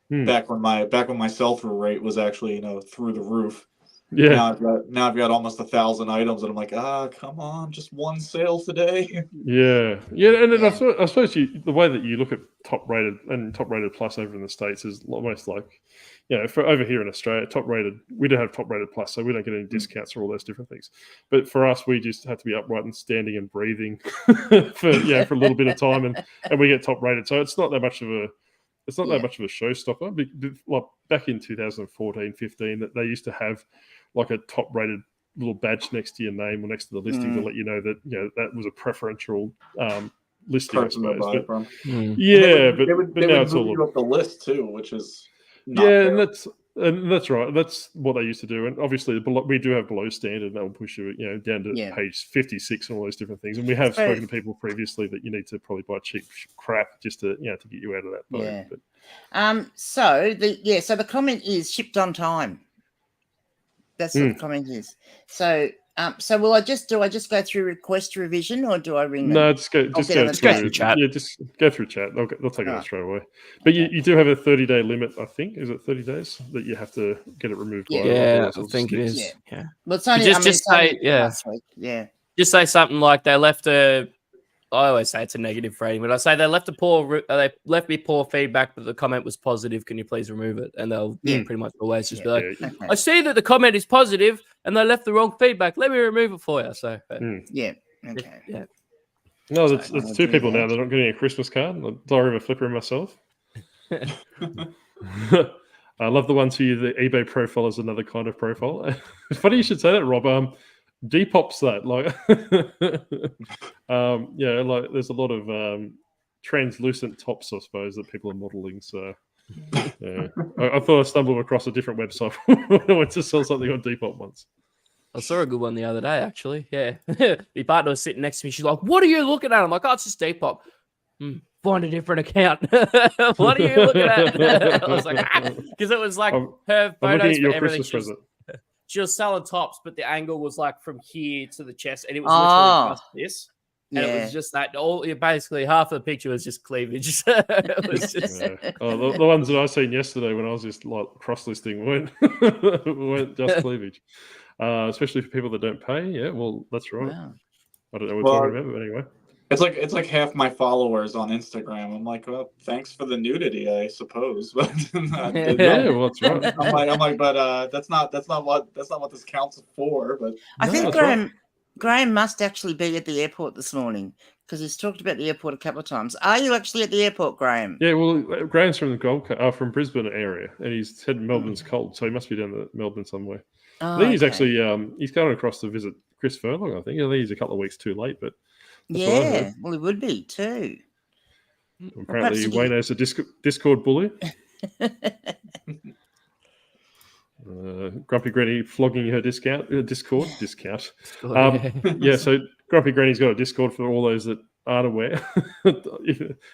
Back when my sell-through rate was actually through the roof. Yeah. Now I've got almost 1,000 items, and I'm like, come on, just one sale today. Yeah, and then I suppose the way that you look at top rated and top rated plus over in the States is almost like, for over here in Australia, top rated, we don't have top rated plus, so we don't get any discounts or all those different things. But for us, we just have to be upright and standing and breathing for a little bit of time, and we get top rated. So it's not that much of a that much of a showstopper. Like back in 2014, 15, that they used to have like a top rated little badge next to your name or next to the listing to let you know that that was a preferential listing, I suppose. But, from. Yeah, but now it's all up the list too, which is not fair. And that's right. That's what they used to do. And obviously, we do have below standard, and that will push you, down to page 56 and all those different things. And we have spoken to people previously that you need to probably buy cheap crap just to, to get you out of that boat. Yeah. But, so the comment is shipped on time. That's what the comment is. So will I just go through request revision or do I ring them? No, just go through chat. Yeah, just go through chat. They'll take it straight away. But you do have a 30-day limit, I think. Is it 30 days that you have to get it removed? Yeah, I think it is. Yeah. Well, it's only just say last week. Yeah. Just say something like they left I always say it's a negative rating, but I say they left me poor feedback, but the comment was positive. Can you please remove it? And they'll pretty much always just be like, I see that the comment is positive and they left the wrong feedback. Let me remove it for you. So okay. Yeah. No, it's two people now. They're not getting a Christmas card. I diary of a flipper myself. I love the ones who use the eBay profile as another kind of profile. It's funny you should say that, Rob. Depop's that like there's a lot of translucent tops, I suppose, that people are modeling. So I thought I stumbled across a different website when I went to sell something on Depop once. I saw a good one the other day, actually. Yeah. My partner was sitting next to me. She's like, what are you looking at? I'm like, it's just Depop. Find a different account. What are you looking at? I was like, because it was like her photos for everything. She was selling tops, but the angle was like from here to the chest, and it was literally just this. And it was just that. Basically, half of the picture was just cleavage. It was just... the ones that I seen yesterday when I was just like cross-listing weren't just cleavage. Especially for people that don't pay. Yeah, well, that's right. Wow. I don't know what we're talking about, but anyway. It's like half my followers on Instagram. I'm like, well, thanks for the nudity, I suppose. But well, that's right. I'm like, but that's not what this counts for. But I think Graham must actually be at the airport this morning because he's talked about the airport a couple of times. Are you actually at the airport, Graham? Yeah, well, Graham's from from Brisbane area, and he's said Melbourne's cold, so he must be down to Melbourne somewhere. I think he's actually he's going across to visit Chris Furlong. I think he's a couple of weeks too late, but. Well, he would be too. Apparently, Wayno's a Discord bully. Grumpy Granny flogging her Discord. So Grumpy Granny's got a Discord for all those that aren't aware.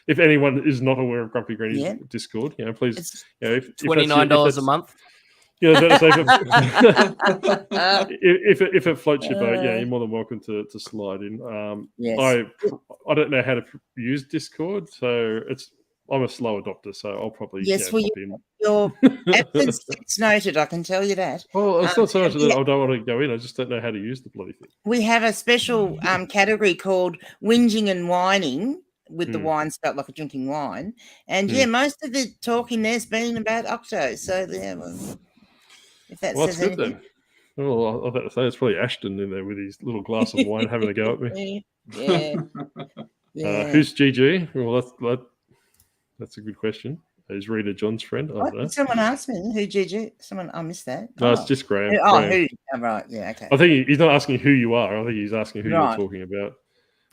if anyone is not aware of Grumpy Granny's Discord, please. If $29 a month. Yeah, if it floats your boat, you're more than welcome to slide in. I don't know how to use Discord, so I'm a slow adopter, so I'll probably pop in. Your absence gets noted, I can tell you that. Well, it's not so much that I don't want to go in, I just don't know how to use the bloody thing. We have a special category called whinging and whining, with the wine spelt like a drinking wine. And most of the talking there's been about Octo, so if that says that's good anything. then. Well, I was about to say it's probably Ashton in there with his little glass of wine having a go at me. Who's GG? Well, that's a good question. Is Rita John's friend? I don't know. Someone asked me who GG. I missed that. No, it's just Graham. Graham. Who? Oh, right. Yeah. Okay. I think he's not asking who you are. I think he's asking who you're talking about.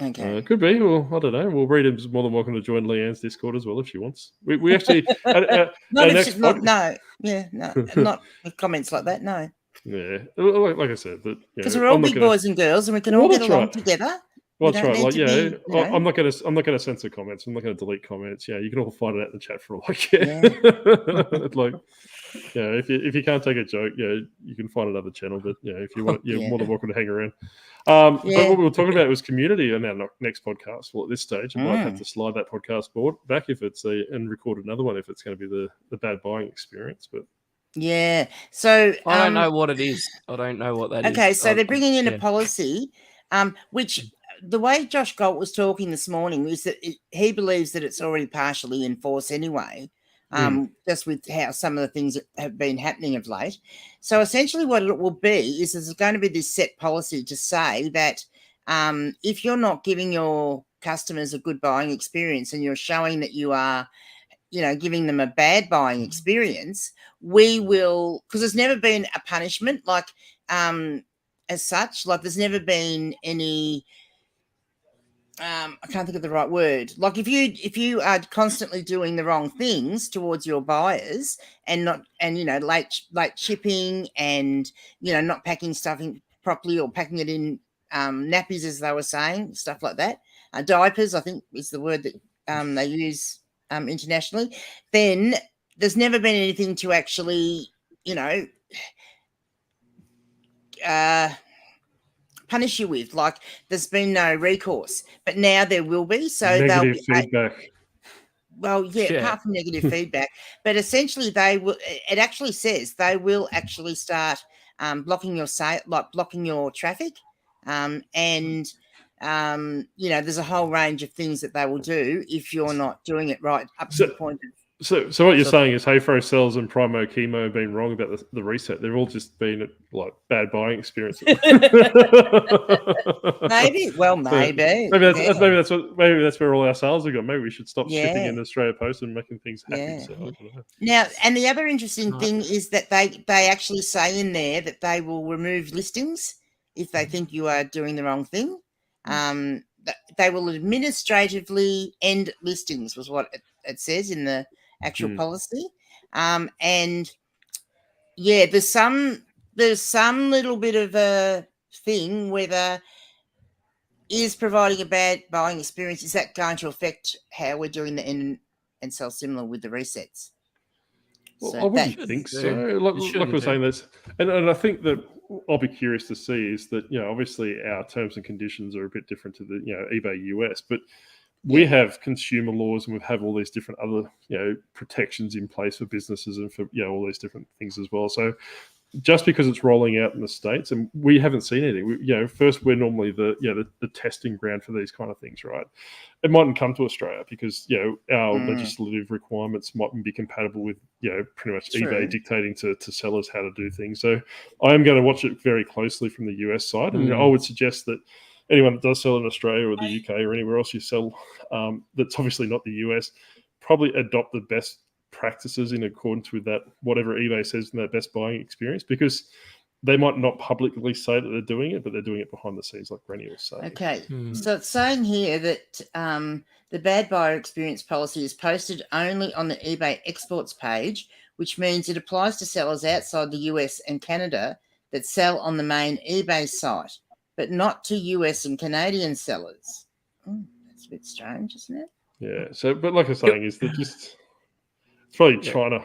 Okay. Could be. Well, I don't know. Well, Rita's more than welcome to join Leanne's Discord as well if she wants. We actually our Not if next she, not, pod- no. Yeah, no. Not with comments like that, no. Yeah, like I said, that Because we're all big boys and girls and we can all get along together. Well, We that's don't right. need Like, to yeah, be, you know. I'm not gonna censor comments. I'm not gonna delete comments. Yeah, you can all find it out in the chat for all I care. Yeah. Like, yeah, if you can't take a joke, yeah, you can find another channel. But yeah, if you want, you're more than welcome to hang around. But what we were talking about was community on our next podcast. Well, at this stage, I might have to slide that podcast board back if it's and record another one if it's going to be the bad buying experience. But yeah. So I don't know what it is. I don't know what that is. Okay, so they're bringing in a policy, which the way Josh Galt was talking this morning is that he believes that it's already partially in force anyway, just with how some of the things that have been happening of late. So essentially what it will be is there's going to be this set policy to say that if you're not giving your customers a good buying experience and you're showing that you are, you know, giving them a bad buying experience, we will, because there's never been a punishment like as such, like there's never been any I can't think of the right word. Like if you are constantly doing the wrong things towards your buyers and you know, late shipping and, you know, not packing stuff in properly or packing it in nappies, as they were saying, stuff like that. Diapers, I think, is the word that they use internationally. Then there's never been anything to actually, you know, punish you with. Like there's been no recourse, but now there will be. So negative feedback. Well, yeah, apart from negative feedback, but essentially they will. It actually says they will actually start blocking your blocking your traffic, and you know, there's a whole range of things that they will do if you're not doing it right up to the point of. So what you're saying is Hayfro Cells and Primo Chemo have been wrong about the reset. They've all just been like bad buying experiences. Maybe. Well, maybe. Maybe that's where all our sales are gone. Maybe we should stop shipping in Australia Post and making things happy. Yeah. So, I don't know. Now, and the other interesting thing is that they actually say in there that they will remove listings if they think you are doing the wrong thing. They will administratively end listings, was what it says in the actual policy. And yeah, there's some little bit of a thing whether is providing a bad buying experience, is that going to affect how we're doing the end and sell similar with the resets? Well, So I wouldn't think so. Like we're saying this, and I think that I'll be curious to see is that, you know, obviously our terms and conditions are a bit different to the, you know, eBay US, but we have consumer laws and we have all these different other, you know, protections in place for businesses and for, you know, all these different things as well. So just because it's rolling out in the States and we haven't seen anything, you know, first we're normally the testing ground for these kind of things, right? It mightn't come to Australia because, you know, our legislative requirements mightn't be compatible with, you know, pretty much eBay dictating to sellers how to do things. So I am going to watch it very closely from the US side. And I would suggest that anyone that does sell in Australia or the UK or anywhere else you sell that's obviously not the US, probably adopt the best practices in accordance with that, whatever eBay says in that best buying experience, because they might not publicly say that they're doing it, but they're doing it behind the scenes, like Granny was saying. Okay, so it's saying here that the bad buyer experience policy is posted only on the eBay exports page, which means it applies to sellers outside the US and Canada that sell on the main eBay site, but not to US and Canadian sellers. That's a bit strange, isn't it? Yeah. So, but like I'm saying, is that just it's probably China.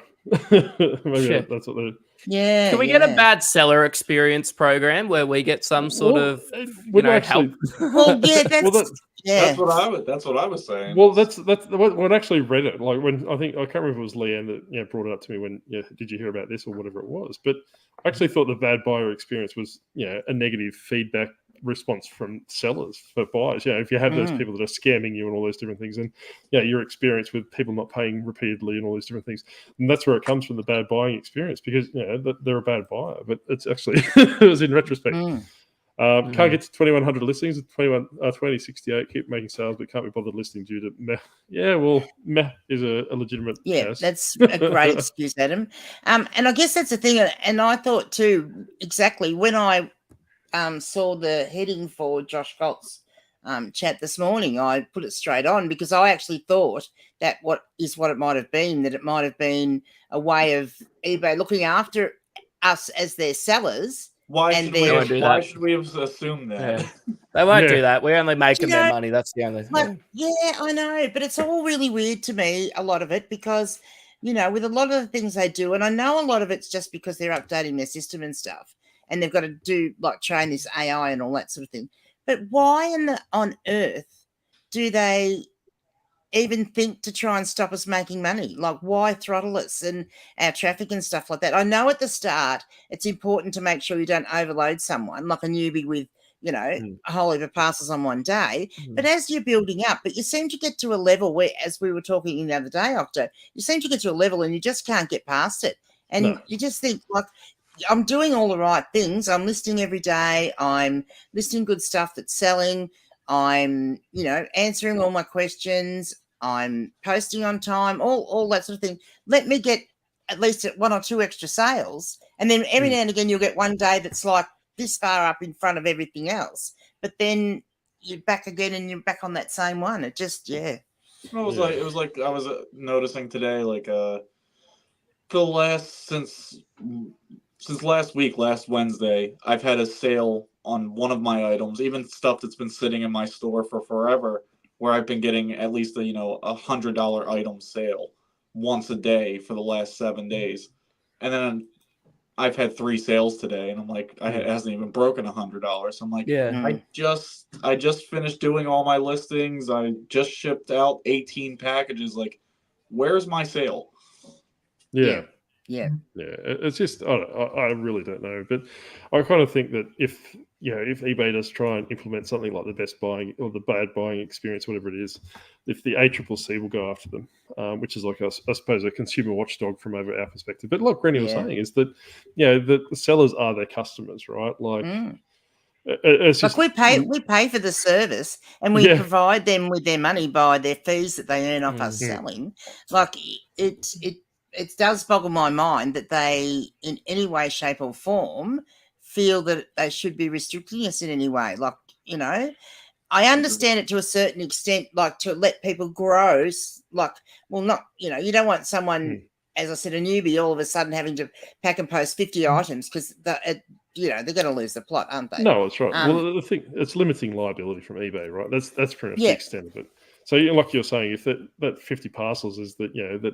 Maybe that's what they're. Yeah. Can we get a bad seller experience program where we get some sort of help? Well, yeah, that's what I was saying. Well, that's when I actually read it. Like when I can't remember if it was Leanne that brought it up to me when did you hear about this or whatever it was. But I actually thought the bad buyer experience was a negative feedback response from sellers for buyers. You know, if you have those people that are scamming you and all those different things, and your experience with people not paying repeatedly and all these different things, and that's where it comes from, the bad buying experience, because they're a bad buyer. But it's actually it was in retrospect. Can't get to 2,100 listings, 2068, keep making sales, but can't be bothered listing due to meh. Yeah, well, meh is a legitimate. Yeah, that's a great excuse, Adam. And I guess that's the thing. And I thought too, exactly when I saw the heading for Josh Galt's chat this morning, I put it straight on because I actually thought that what it might have been, that it might have been a way of eBay looking after us as their sellers. Why And should they we? won't do Why that. should we assume that? Yeah. They won't Yeah. do that. We're only making You their know, money. That's the only Like, thing. yeah, I know, but it's all really weird to me, a lot of it, because, with a lot of the things they do, and I know a lot of it's just because they're updating their system and stuff, and they've got to do, train this AI and all that sort of thing. But why on earth do they even think to try and stop us making money? Like, why throttle us and our traffic and stuff like that? I know at the start it's important to make sure you don't overload someone, like a newbie with, a whole heap of parcels on one day. But as you're building up, you seem to get to a level where, as we were talking the other day, Octo, you seem to get to a level and you just can't get past it. And you just think, I'm doing all the right things. I'm listing every day. I'm listing good stuff that's selling. I'm, answering all my questions. I'm posting on time, all that sort of thing. Let me get at least 1 or 2 extra sales. And then every now and again, you'll get one day that's like this far up in front of everything else. But then you're back again and you're back on that same one. It just, It was like I was noticing today, since last week, last Wednesday, I've had a sale on one of my items, even stuff that's been sitting in my store for forever, where I've been getting at least a $100 item sale once a day for the last 7 days. And then I've had 3 sales today, and I'm like, it hasn't even broken $100. So I'm like, I just finished doing all my listings. I just shipped out 18 packages. Like, where's my sale? Yeah. It's just I really don't know, but I kind of think that if eBay does try and implement something like the best buying or the bad buying experience, whatever it is, if the ACCC will go after them, which is like I suppose a consumer watchdog from over our perspective. But like Granny was saying, is that the sellers are their customers, right? Like. It's just, we pay for the service and we provide them with their money by their fees that they earn off us selling. Like it does boggle my mind that they, in any way, shape or form, feel that they should be restricting us in any way. I understand it to a certain extent, to let people grow. You don't want someone, as I said, a newbie, all of a sudden having to pack and post 50 items because they're going to lose the plot, aren't they? No, that's right. Well, the thing, it's limiting liability from eBay, right? That's pretty much the extent of it. So, like you're saying, if that 50 parcels is they'll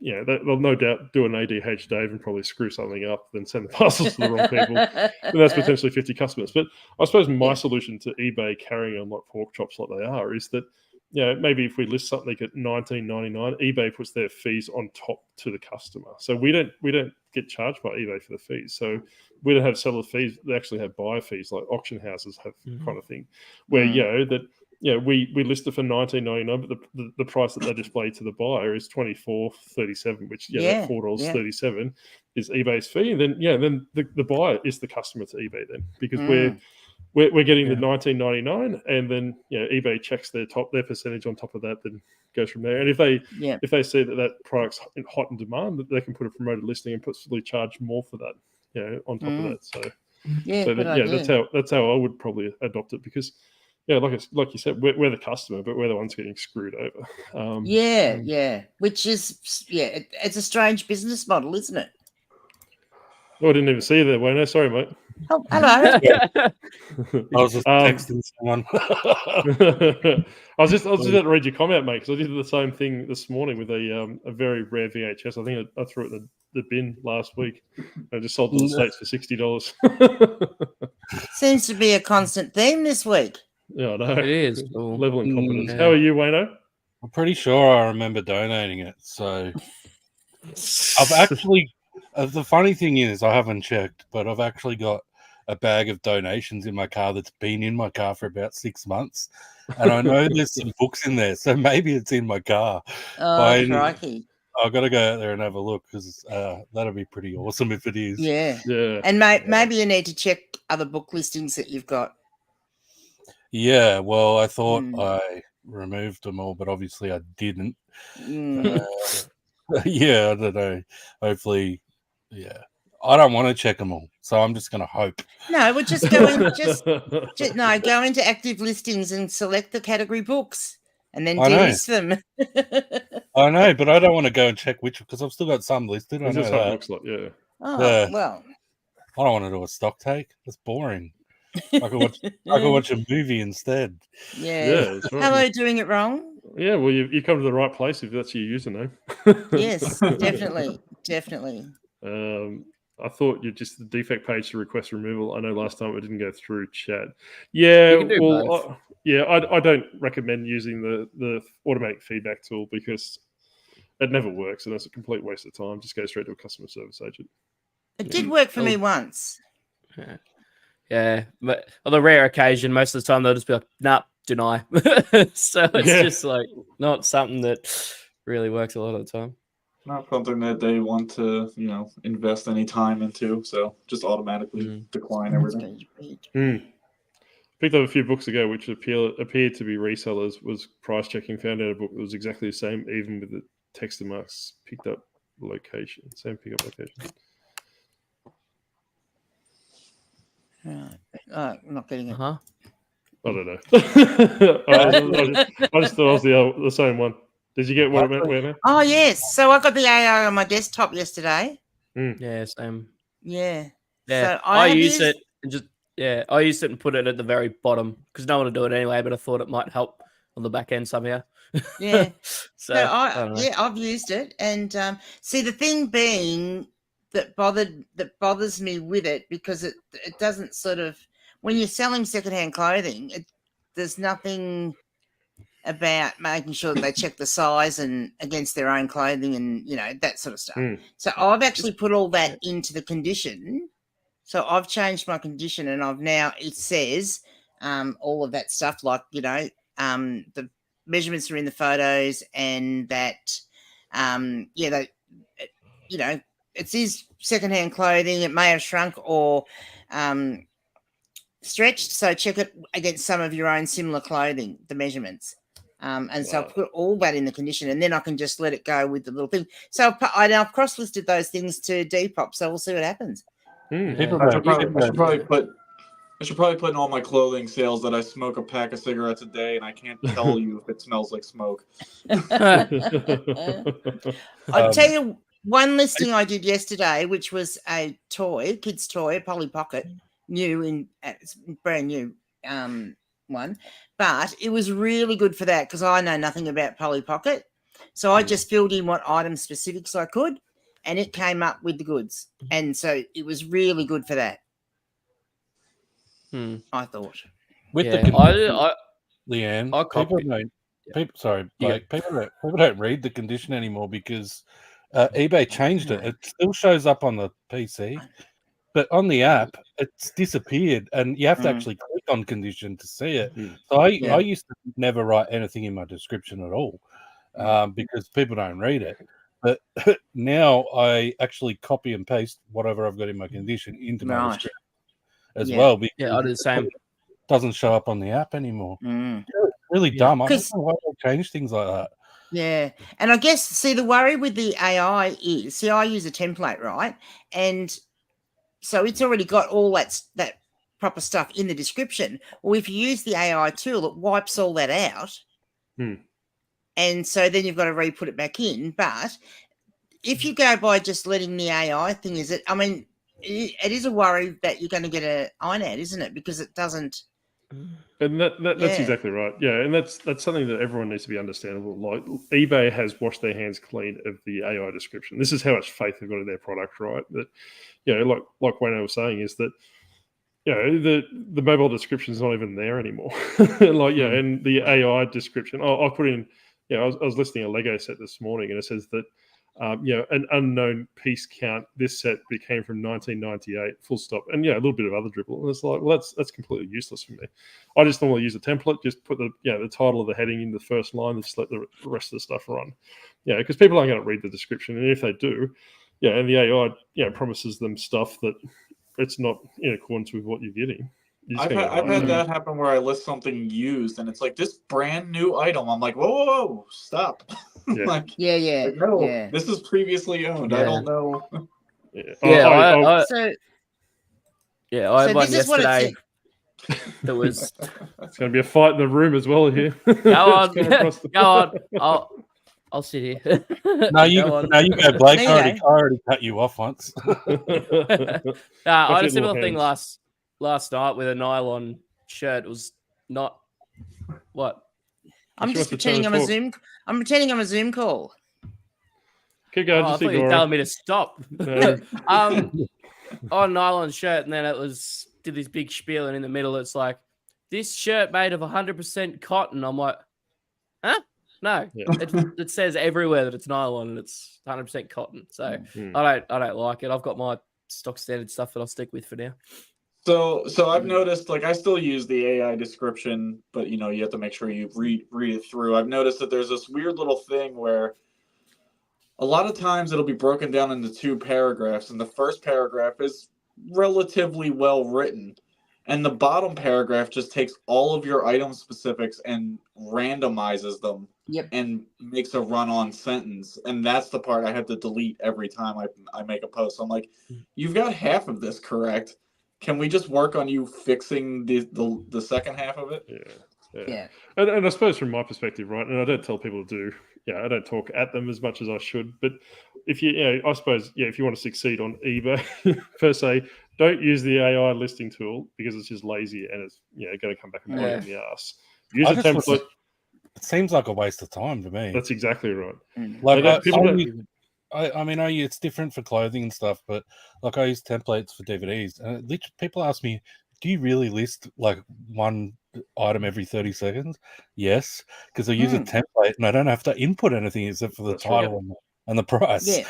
no doubt do an ADH Dave and probably screw something up, then send the parcels to the wrong people. And that's potentially 50 customers. But I suppose my solution to eBay carrying on like pork chops like they are is that, maybe if we list something at $19.99, eBay puts their fees on top to the customer. So we don't get charged by eBay for the fees. So we don't have seller fees. They actually have buyer fees, like auction houses have kind of thing, where we list it for $19.99, but the price that they display to the buyer is $24.37, which that $4.37 is eBay's fee. And then the buyer is the customer to eBay then, because we're getting the $19.99, and then eBay checks their percentage on top of that, then goes from there. And if they see that product's in hot in demand, that they can put a promoted listing and possibly charge more for that, on top of that. So that's how I would probably adopt it, because like you said, we're the customer, but we're the ones getting screwed over. Which is it's a strange business model, isn't it? Oh, I didn't even see you there, Wayno. Sorry, mate. Oh, hello. I was just texting someone. I was just about to read your comment, mate, because I did the same thing this morning with a very rare VHS. I think I threw it in the bin last week. I just sold to the States for $60. Seems to be a constant theme this week. Yeah, I know. It is. Level in confidence. How are you, Wayno? I'm pretty sure I remember donating it. So I've actually... the funny thing is, I haven't checked, but I've actually got a bag of donations in my car that's been in my car for about 6 months. And I know there's some books in there, so maybe it's in my car. Oh, crikey. I've got to go out there and have a look, because that'll be pretty awesome if it is. Yeah. And maybe you need to check other book listings that you've got. Yeah, well, I thought I removed them all, but obviously I didn't. I don't know. Hopefully... Yeah, I don't want to check them all, so I'm just going to hope. No, we'll just go in. Go into active listings and select the category books, and then I know. delist them. I know, but I don't want to go and check which, because I've still got some listed. I It's know just how it that. looks like, yeah. Oh, Yeah. well. I don't want to do a stock take. That's boring. I could watch a movie instead. Yeah. That's right. Hello, doing it wrong. Yeah, well, you come to the right place if that's your username. Yes, definitely. I thought you just the defect page to request removal. I know last time it didn't go through chat. Yeah, You can do both. I don't recommend using the automatic feedback tool because it never works and it's a complete waste of time. Just go straight to a customer service agent. It did work for me once. Yeah, but on the rare occasion, most of the time they'll just be like, "Nah, deny." So it's just like not something that really works a lot of the time. Not something that they want to, invest any time into. So just automatically decline everything. Picked up a few books ago, which appeared to be resellers. Was price checking. Found out a book that was exactly the same, even with the text and marks picked up location. Same pickup location. Right. I'm not getting it. Huh? I don't know. I just thought it was the same one. Did you get what it meant? Where? Oh, yes. So I got the AI on my desktop yesterday. Yeah, same. Yeah. Yeah, So I used it and I used it and put it at the very bottom because no one would do it anyway. But I thought it might help on the back end somehow. Yeah. So I've used it, and see the thing being that bothers me with it because it doesn't sort of when you're selling secondhand clothing, there's nothing about making sure that they check the size and against their own clothing and that sort of stuff. So I've actually put all that into the condition. So I've changed my condition, and it says all of that stuff like the measurements are in the photos, and that it says secondhand clothing. It may have shrunk or stretched, so check it against some of your own similar clothing, the measurements. So I'll put all that in the condition, and then I can just let it go with the little thing. So I've cross-listed those things to Depop, so we'll see what happens. I should probably put in all my clothing sales that I smoke a pack of cigarettes a day, and I can't tell you if it smells like smoke. I'll tell you one listing I did yesterday, which was a toy, kid's toy, a Polly Pocket, brand new one, but it was really good for that because I know nothing about Polly Pocket, so I just filled in what item specifics I could, and it came up with the goods, and so it was really good for that. I thought. With the Leanne, people don't read the condition anymore because eBay changed it. It still shows up on the PC, but on the app, it's disappeared, and you have to actually click on condition to see it. So I used to never write anything in my description at all because people don't read it. But now I actually copy and paste whatever I've got in my condition into my description as well. Because I do the same. It doesn't show up on the app anymore. Really dumb. I don't know why they change things like that. Yeah. And I guess, the worry with the AI is, I use a template, right? And so it's already got all that proper stuff in the description. Well, if you use the AI tool, it wipes all that out. And so then you've got to re-put it back in. But if you go by just letting the AI thing, it is a worry that you're going to get an INAD, isn't it? Because it doesn't. And that's exactly right. Yeah, and that's something that everyone needs to be understandable. Like eBay has washed their hands clean of the AI description. This is how much faith they've got in their product, right? That like Wayno was saying, is that the mobile description is not even there anymore. And the AI description. I put in. I was listing a Lego set this morning, and it says that. An unknown piece count. This set came from 1998. Full stop. And a little bit of other dribble. And it's like, well, that's completely useless for me. I just normally use a template. Just put the title of the heading in the first line, and just let the rest of the stuff run. Because people aren't going to read the description, and if they do, and the AI promises them stuff that it's not in accordance with what you're getting. I've had that happen where I list something used, and it's like this brand new item. I'm like, whoa, stop. No, this is previously owned. I don't know. Yeah, So I had one this is what it yesterday. said. That was It's going to be a fight in the room as well here. go on, It's come across the- go on. I'll sit here. No, you Go on. go, Blake. There I you already cut you off once. I had a Get similar more thing hands. last night with a nylon shirt. It was not what. I'm She just wants to tell pretending her I'm a talk. Zoom. I'm pretending I'm a Zoom call. Keep going, I just thought you were ignore telling her. me to stop. No. On nylon shirt, and then it was did this big spiel, and in the middle it's like this shirt made of 100% cotton. I'm like, huh? No, Yeah. it says everywhere that it's nylon and it's 100% cotton. So Mm. I don't like it. I've got my stock standard stuff that I'll stick with for now. So I've noticed, like, I still use the AI description, but you have to make sure you read it through. I've noticed that there's this weird little thing where a lot of times it'll be broken down into 2 paragraphs, and the first paragraph is relatively well written, and the bottom paragraph just takes all of your item specifics and randomizes them. Yep. And makes a run-on sentence, and that's the part I have to delete every time I make a post. I'm like, you've got half of this correct. Can we just work on you fixing the second half of it? Yeah. And I suppose from my perspective, right, and I don't tell people to do, I don't talk at them as much as I should, but if I suppose, if you want to succeed on eBay, per se, don't use the AI listing tool because it's just lazy and it's, going to come back and bite you in the ass. Use a template. It seems like a waste of time to me. That's exactly right. Like People it's different for clothing and stuff, but like I use templates for DVDs, and literally people ask me, "Do you really list like one item every 30 seconds?" Yes, because I use a template and I don't have to input anything except for the title and the price. Yeah,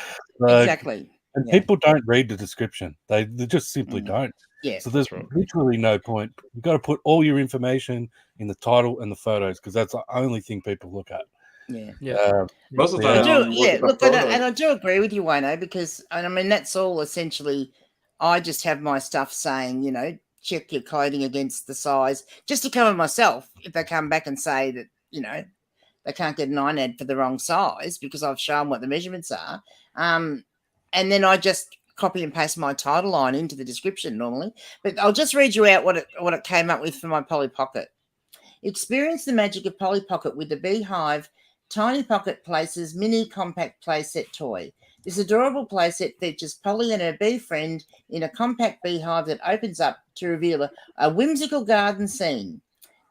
exactly. And people don't read the description; they just simply don't. Yeah, so there's literally no point. You've got to put all your information in the title and the photos because that's the only thing people look at. Most of the time, I do agree with you, Wayno, because I mean that's all essentially. I just have my stuff saying, check your clothing against the size, just to cover myself if they come back and say that they can't get an INAD for the wrong size because I've shown what the measurements are, and then I just copy and paste my title line into the description normally. But I'll just read you out what it came up with for my Polly Pocket. Experience the magic of Polly Pocket with the Beehive Tiny Pocket Places Mini Compact Playset Toy. This adorable playset features Polly and her bee friend in a compact beehive that opens up to reveal a whimsical garden scene.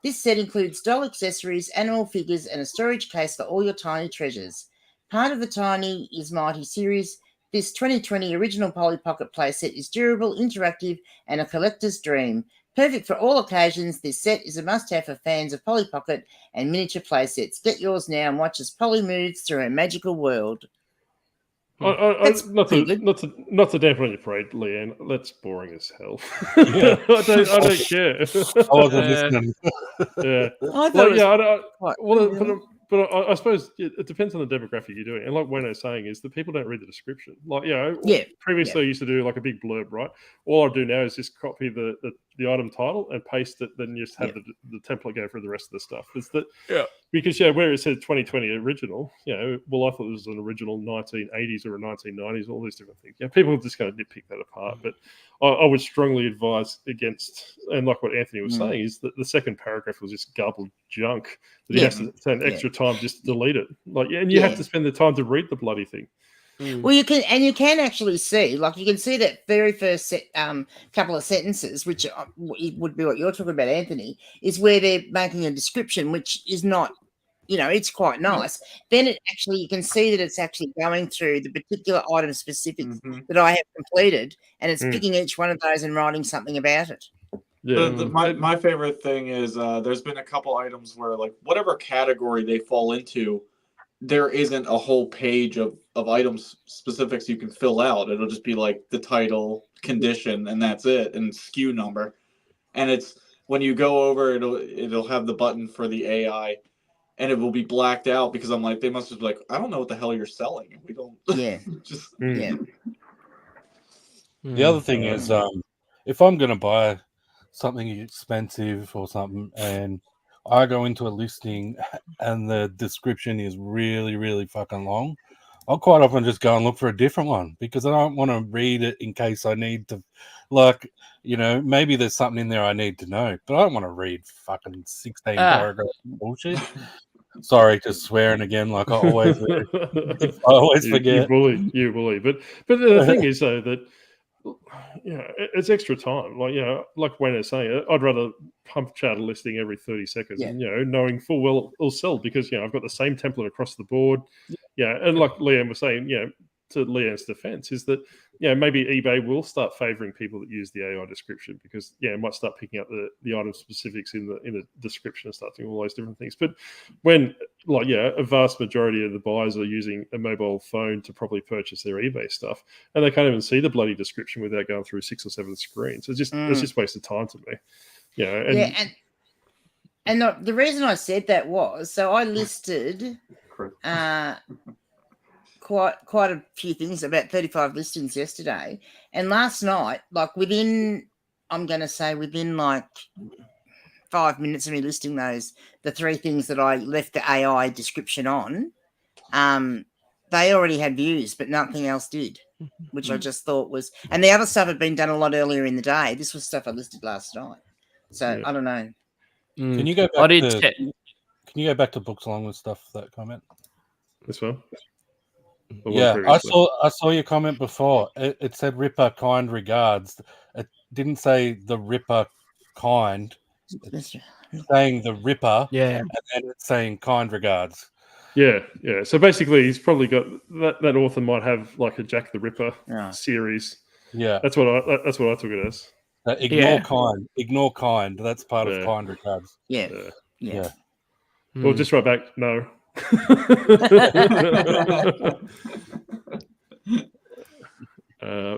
This set includes doll accessories, animal figures, and a storage case for all your tiny treasures. Part of the Tiny is Mighty series, this 2020 original Polly Pocket playset is durable, interactive, and a collector's dream. Perfect for all occasions, this set is a must-have for fans of Polly Pocket and miniature playsets. Get yours now and watch as Polly moves through a magical world. Not to dampen on your parade, Leanne. That's boring as hell. I don't care. I wasn't listening. But I suppose it depends on the demographic you're doing. And like Wayno's saying is that people don't read the description. Previously I used to do like a big blurb, right? All I do now is just copy the item title and paste it, then just have the template go for the rest of the stuff. Because where it said 2020 original, I thought it was an original 1980s or a 1990s, all these different things. People are just going to nitpick that apart. But I would strongly advise against, and like what Anthony was saying, is that the second paragraph was just garbled junk that he has to spend extra time just to delete it. And you have to spend the time to read the bloody thing. Well, you can actually see, like you can see that very first couple of sentences, which would be what you're talking about, Anthony, is where they're making a description, which is not, it's quite nice. Then you can see that it's actually going through the particular item specifics that I have completed, and it's picking each one of those and writing something about it. My favorite thing is there's been a couple items where, like, whatever category they fall into, there isn't a whole page of items specifics you can fill out. It'll just be like the title, condition, and that's it, and SKU number. And it's when you go over, it'll have the button for the AI, and it will be blacked out because I'm like, they must have like, I don't know what the hell you're selling. We don't. The other thing is, if I'm going to buy something expensive or something, and I go into a listing and the description is really, really fucking long, I'll quite often just go and look for a different one because I don't want to read it in case I need to, like, maybe there's something in there I need to know, but I don't want to read fucking 16 paragraphs of bullshit. Sorry, just swearing again, like I always do. I always forget. You bully. But the thing is, though, that it's extra time. Like like Wayne is saying, I'd rather pump out a listing every 30 seconds, and knowing full well it'll sell because I've got the same template across the board. And like Leanne was saying, to Leanne's defense is that maybe eBay will start favoring people that use the AI description because it might start picking up the item specifics in the description and start doing all those different things. But when a vast majority of the buyers are using a mobile phone to probably purchase their eBay stuff, and they can't even see the bloody description without going through 6 or 7 screens. It's just waste of time to me. And the reason I said that was so I listed quite a few things, about 35 listings yesterday, and last night, like within 5 minutes of me listing the 3 things that I left the AI description on, they already had views, but nothing else did, which I just thought was, and the other stuff had been done a lot earlier in the day. This was stuff I listed last night. So I don't know. Can you go back can you go back to books along with stuff, that comment? This one? Yeah, I saw your comment before. It said Ripper kind regards. It didn't say the Ripper kind. It's saying the Ripper, and then it's saying kind regards. Yeah. So basically, he's probably got that author might have like a Jack the Ripper series. Yeah, that's what I took it as. Ignore kind. That's part of kind regards. Yeah. Well, just write back. No.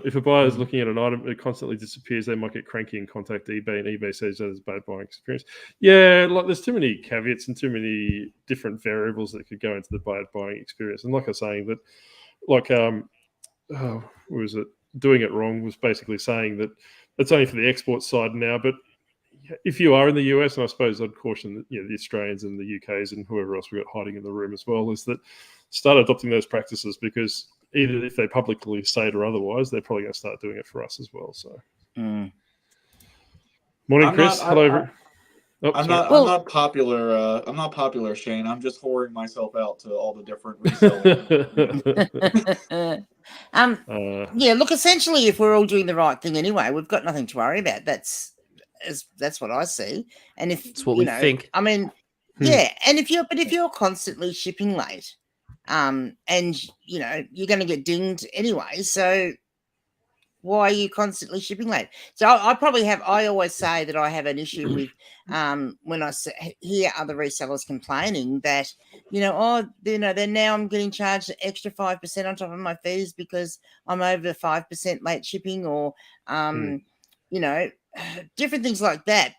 If a buyer is looking at an item that constantly disappears, they might get cranky and contact eBay, and eBay says that is a bad buying experience. There's too many caveats and too many different variables that could go into the bad buying experience. And like I was saying that, what was it? Doing it wrong was basically saying that it's only for the export side now, but if you are in the US, and I suppose I'd caution the Australians and the UKs and whoever else we got hiding in the room as well, is that start adopting those practices, because either if they publicly say it or otherwise, they're probably going to start doing it for us as well. So, morning, Chris. Hello. I'm not popular. I'm not popular, Shane. I'm just whoring myself out to all the different resellers. Look, essentially, if we're all doing the right thing anyway, we've got nothing to worry about. That's what I see. And if it's what we think, I mean, and if you're constantly shipping late, and you're going to get dinged anyway, so why are you constantly shipping late? So I always say that I have an issue with when I hear other resellers complaining that then now I'm getting charged an extra 5% on top of my fees because I'm over 5% late shipping, or different things like that.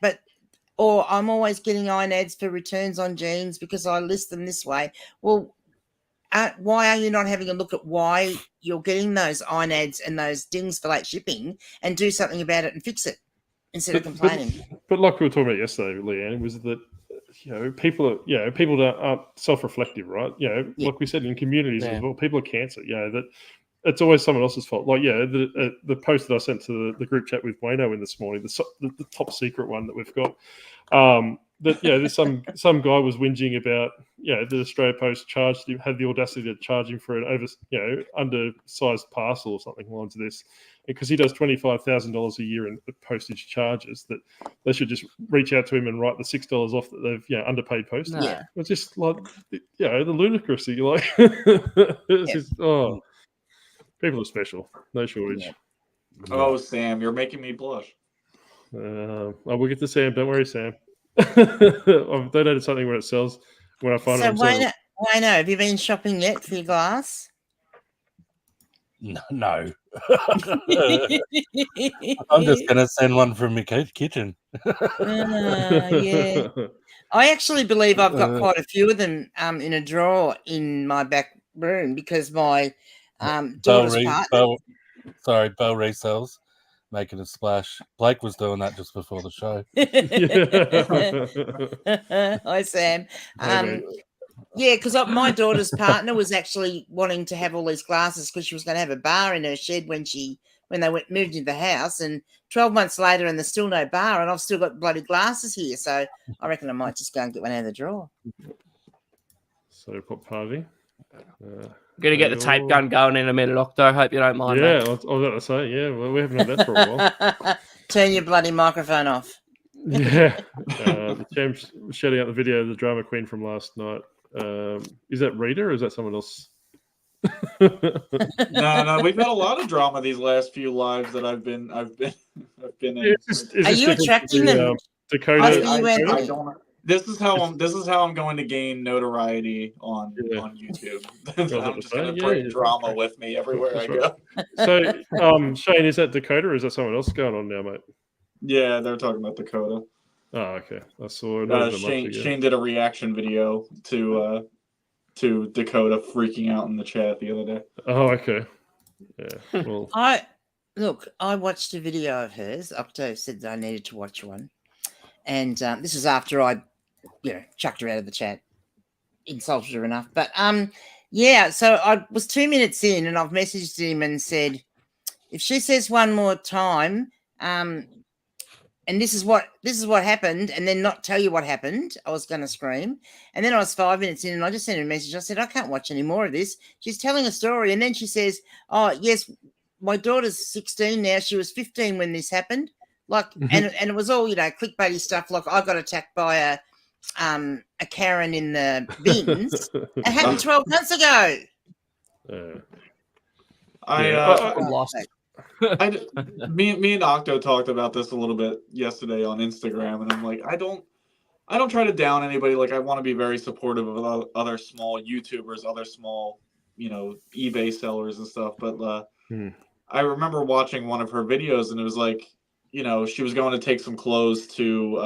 Or I'm always getting INADs for returns on jeans because I list them this way. Well, why are you not having a look at why you're getting those INADs and those dings for late shipping and do something about it and fix it instead of complaining? But like we were talking about yesterday, Leanne, was that people aren't self-reflective, right? Like we said in communities as well, people are cancer. that it's always someone else's fault. Like the post that I sent to the group chat with Wayno in this morning, the top secret one that we've got. There's some guy was whinging about the Australia Post had the audacity to charge him for an undersized parcel or something along to this, because he does $25,000 a year in postage charges. That they should just reach out to him and write the $6 off that they've underpaid postage. Yeah. It's just like the ludicrousy. Like it's just people are special. No shortage. Yeah. Oh, Sam, you're making me blush. We'll get to Sam. Don't worry, Sam. I've donated something when it sells. When I find it. So Wayno, have you been shopping yet for your glass? No. I'm just going to send one from my kitchen. Yeah. I actually believe I've got quite a few of them in a drawer in my back room because my daughter's partner. Bell Resells. Making a splash. Blake was doing that just before the show. Hi, Sam. Yeah, because my daughter's partner was actually wanting to have all these glasses because she was going to have a bar in her shed when they moved into the house. And 12 months later, and there's still no bar, and I've still got bloody glasses here. So I reckon I might just go and get one out of the drawer. So put party. Gonna get the tape gun going in a minute, Octo. Hope you don't mind. Yeah, mate. I was about to say, yeah, well, we haven't had that for a while. Turn your bloody microphone off. Yeah. The champ's shouting out the video of the drama queen from last night. Is that Rita or is that someone else? No, we've had a lot of drama these last few lives that I've been in. Yeah, Are you attracting them? Dakota? I don't. This is how I'm going to gain notoriety on YouTube. I'm just going to bring drama with me everywhere I go. So, Shane, is that Dakota or is that someone else going on now, mate? Yeah, they're talking about Dakota. Oh, okay. I saw Shane did a reaction video to Dakota freaking out in the chat the other day. Oh, okay. Yeah. Well, I watched a video of hers. Octo said that I needed to watch one, and this was after I, chucked her out of the chat, insulted her enough. But yeah. So I was 2 minutes in, and I've messaged him and said, if she says one more time, and this is what happened, and then not tell you what happened, I was going to scream. And then I was 5 minutes in, and I just sent her a message. I said, I can't watch any more of this. She's telling a story, and then she says, "Oh yes, my daughter's 16 now. She was 15 when this happened." Like, and it was all clickbaity stuff. Like, I got attacked by a Karen in the bins. It happened 12 months ago. I'm lost. Me and Octo talked about this a little bit yesterday on Instagram, and I'm like, I don't try to down anybody. Like, I want to be very supportive of other small YouTubers, other small, eBay sellers and stuff. But I remember watching one of her videos, and it was like, she was going to take some clothes to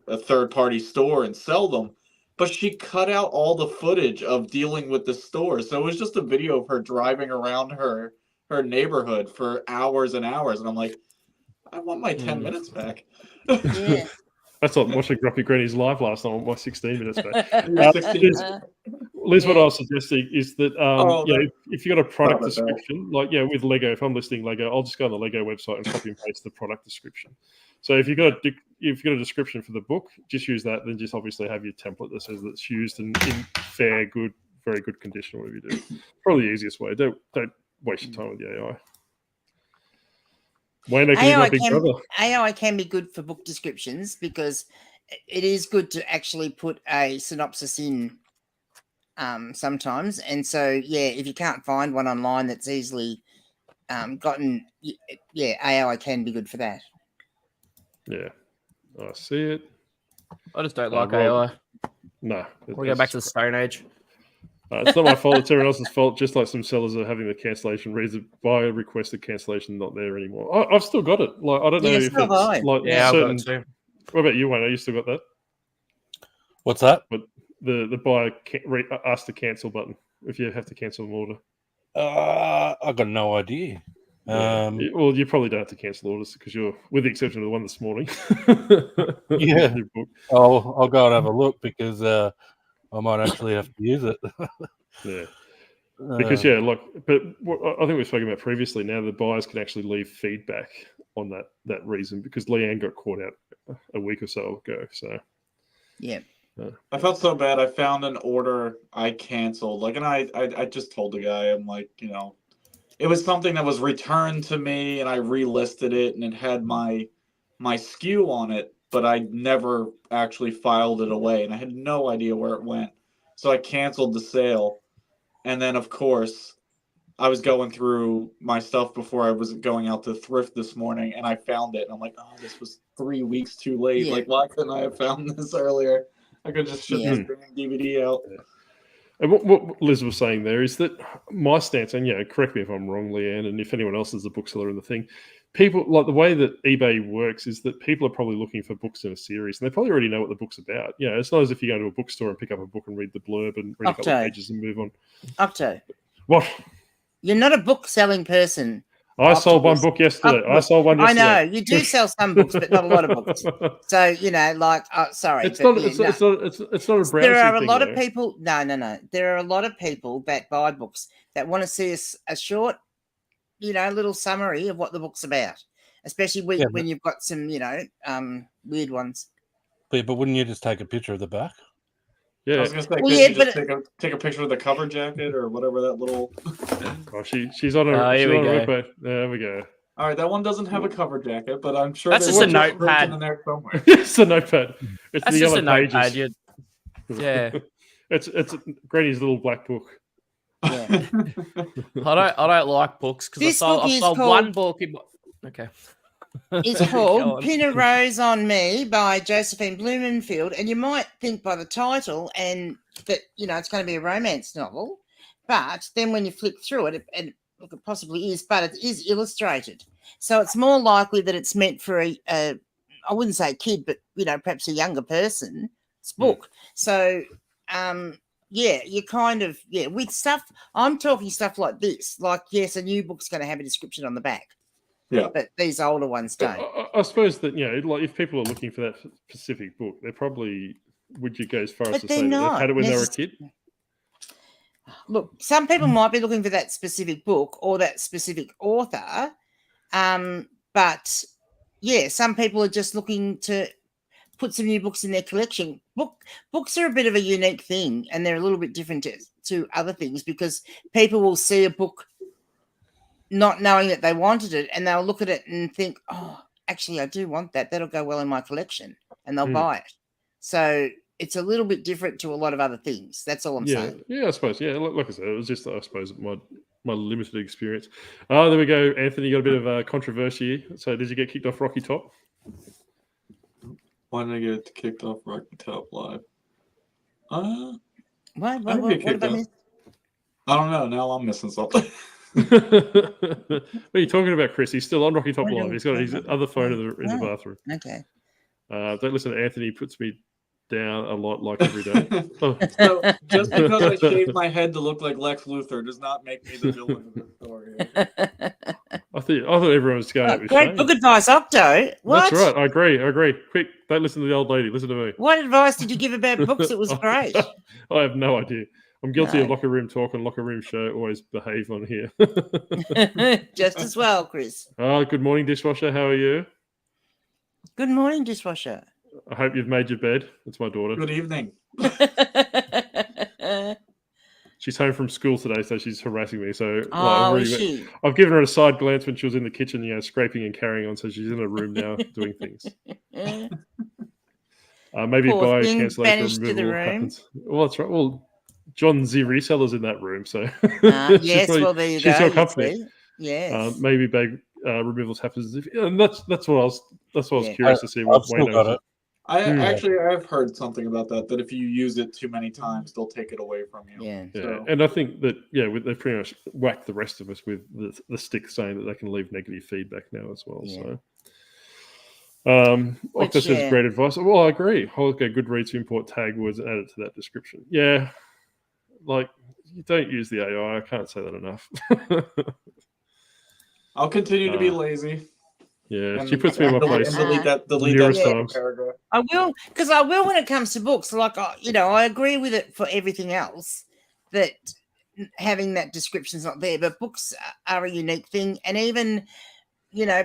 a third party store and sell them, but she cut out all the footage of dealing with the store. So it was just a video of her driving around her neighborhood for hours and hours, and I'm like, I want my 10 minutes back. Yeah. That's like watching Grumpy Granny's live last night. My 16 minutes back. Liz, what I was suggesting is that if you've got a product description, with Lego, if I'm listing Lego, I'll just go on the Lego website and copy and paste the product description. So if you've got a description for the book, just use that. Then just obviously have your template that says that it's used in very good condition, whatever you do. Probably the easiest way. Don't waste your time with the AI. Wayno can be my big brother. AI can be good for book descriptions because it is good to actually put a synopsis in sometimes. And so, if you can't find one online that's easily gotten, AI can be good for that. Yeah, I see it. I just don't like AI. No. We'll go back to the Stone Age. It's not my fault. It's everyone else's fault. Just like some sellers are having the cancellation reason by a requested cancellation not there anymore. I've still got it. Like, I don't know if it's like certain. I've got it too. What about you, Wayno? You still got that? What's that? But the buyer ask to cancel button if you have to cancel an order. I got no idea. Well, you probably don't have to cancel orders because you're, with the exception of the one this morning. Yeah. I'll go and have a look because I might actually have to use it. Yeah. Because but what I think we've spoken about previously. Now the buyers can actually leave feedback on that reason because Leanne got caught out a week or so ago. So yeah, I felt so bad. I found an order I canceled. And I just told the guy, I'm like, it was something that was returned to me, and I relisted it, and it had my SKU on it, but I never actually filed it away, and I had no idea where it went. So I canceled the sale. And then, of course, I was going through my stuff before I was going out to thrift this morning, and I found it. And I'm like, oh, this was 3 weeks too late. Yeah. Like, why couldn't I have found this earlier? I could just ship this DVD out. Yeah. And what Liz was saying there is that my stance, and correct me if I'm wrong, Leanne, and if anyone else is a bookseller in the thing, people, like the way that eBay works is that people are probably looking for books in a series, and they probably already know what the book's about. It's not as if you go to a bookstore and pick up a book and read the blurb and read a couple of pages and move on. Octo. What? You're not a book selling person. I sold one Octopus. book yesterday. I sold one I yesterday. know you do sell some books, but not a lot of books. So you know, like, sorry, It's but not. yeah, It's no. not. It's not a browsing There are a thing, lot of though. people. No. There are a lot of people that buy books that want to see a short, you know, little summary of what the book's about, especially when you've got some, you know, weird ones. But wouldn't you just take a picture of the back? I Yeah. was gonna say, Well, couldn't yeah, you just but take a picture of the cover jacket or whatever that little. Oh, she's on a Here she's we on a go. webpage. There we go. All right, that one doesn't have a cover jacket, but I'm sure That's there's just a description notepad. in there somewhere. It's a notepad. It's That's the just yellow a notepad. pages. Yeah. It's Granny's little black book. yeah. I don't like books because This I've book is sold called- one book. Okay. It's Go called on. Pin a Rose on Me by Josephine Blumenfield. And you might think by the title and that, you know, it's going to be a romance novel. But then when you flick through it, and look, it possibly is, but it is illustrated. So it's more likely that it's meant for I wouldn't say a kid, but, you know, perhaps a younger person's book. So, yeah, you kind of, with stuff, I'm talking stuff like this. Like, yes, a new book's going to have a description on the back. Yeah. But these older ones don't. I suppose that, you know, like if people are looking for that specific book, they're probably, would you go as far as But to they're say that they've not had it when they were a kid? Look, some people might be looking for that specific book or that specific author. But yeah, some people are just looking to put some new books in their collection. Books are a bit of a unique thing, and they're a little bit different to other things because people will see a book not knowing that they wanted it, and they'll look at it and think, oh, actually, I do want that. That'll go well in my collection, and they'll buy it. So it's a little bit different to a lot of other things. That's all I'm saying. Yeah, I suppose. Yeah, like I said, it was just, I suppose, my limited experience. Oh, there we go. Anthony, you got a bit of controversy. So did you get kicked off Rocky Top? Why did I get kicked off Rocky Top Live? What I didn't get did I kicked miss? I don't know. Now I'm missing something. What are you talking about, Chris? He's still on Rocky Top I Live. don't- He's got his other phone in the bathroom. Okay. Don't listen to Anthony. He puts me down a lot, like every day. Oh. So just because I shaved my head to look like Lex Luthor does not make me the villain of the story. I thought everyone was going out with Great Shane. book advice, Octo. What? That's right. I agree. Quick, don't listen to the old lady. Listen to me. What advice did you give about books? It was great. I have no idea. I'm guilty of No. locker room talk and locker room show. Always behave on here. Just as well, Chris. Good morning, dishwasher. How are you? Good morning, dishwasher. I hope you've made your bed. It's my daughter. Good evening. She's home from school today, so she's harassing me. So Oh, is she? I've given her a side glance when she was in the kitchen, scraping and carrying on. So she's in a room now doing things. Maybe Poor by thing, cancellation banished to the removal room. happens. Well, that's right. Well, John Z Reseller's in that room, so Yes, well, there you she's go. got company. See? Yes. Maybe bag removals happens. And that's what I was. That's what I was Yeah. curious to see I've what still Wayno got said. it. I've heard something about that. That if you use it too many times, they'll take it away from you. Yeah. Yeah, So- and I think that they've pretty much whacked the rest of us with the stick saying that they can leave negative feedback now as well. Yeah. So, Octo says great advice. Well, I agree. I'll go Goodreads to import tag words and add it to that description. Yeah, like you don't use the AI. I can't say that enough. I'll continue to be lazy. Yeah, And- she puts me in my and place. delete that numerous times. paragraph. I will, because I will when it comes to books. Like, I agree with it for everything else, that having that description's not there. But books are a unique thing. And even,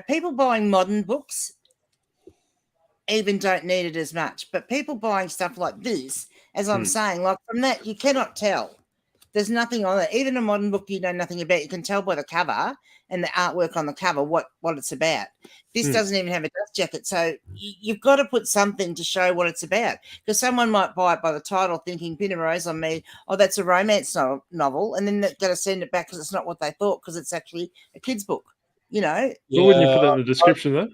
people buying modern books even don't need it as much. But people buying stuff like this, as I'm saying, like from that, you cannot tell. There's nothing on it. Even a modern book you know nothing about, you can tell by the cover and the artwork on the cover what it's about. This doesn't even have a dust jacket. So you've got to put something to show what it's about. Because someone might buy it by the title thinking, Pin a Rose on Me, oh, that's a romance novel. And then they're going to send it back because it's not what they thought, because it's actually a kid's book, Well, wouldn't you put that in the description, though?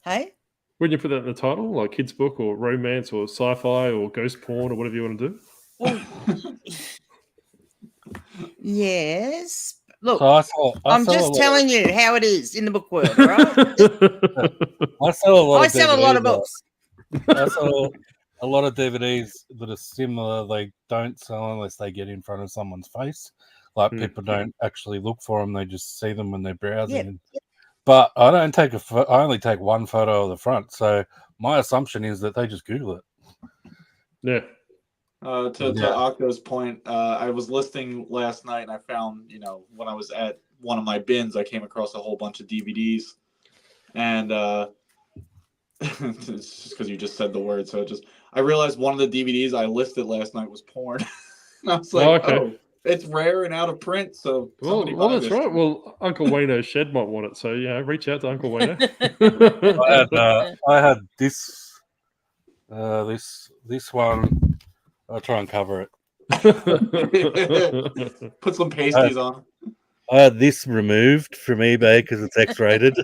Hey? Wouldn't you put that in the title, like kids' book or romance or sci-fi or ghost porn or whatever you want to do? Well, yes. Look, So I'm just telling you how it is in the book world, right? I sell a lot. I sell a lot of books. I sell a lot of DVDs that are similar. They don't sell unless they get in front of someone's face. Like Mm. people don't actually look for them; they just see them when they're browsing. Yep. But I don't take I only take one photo of the front, so my assumption is that they just Google it. Yeah. To Octo's point, I was listing last night and I found, when I was at one of my bins, I came across a whole bunch of DVDs. And it's just because you just said the word. So I realized one of the DVDs I listed last night was porn. And I was like, it's rare and out of print. So Well, that's right. Well, Uncle Wayno's shed might want it. So, reach out to Uncle Wayno. I had this one. I'll try and cover it. Put some pasties on. I had this removed from eBay because it's X-rated.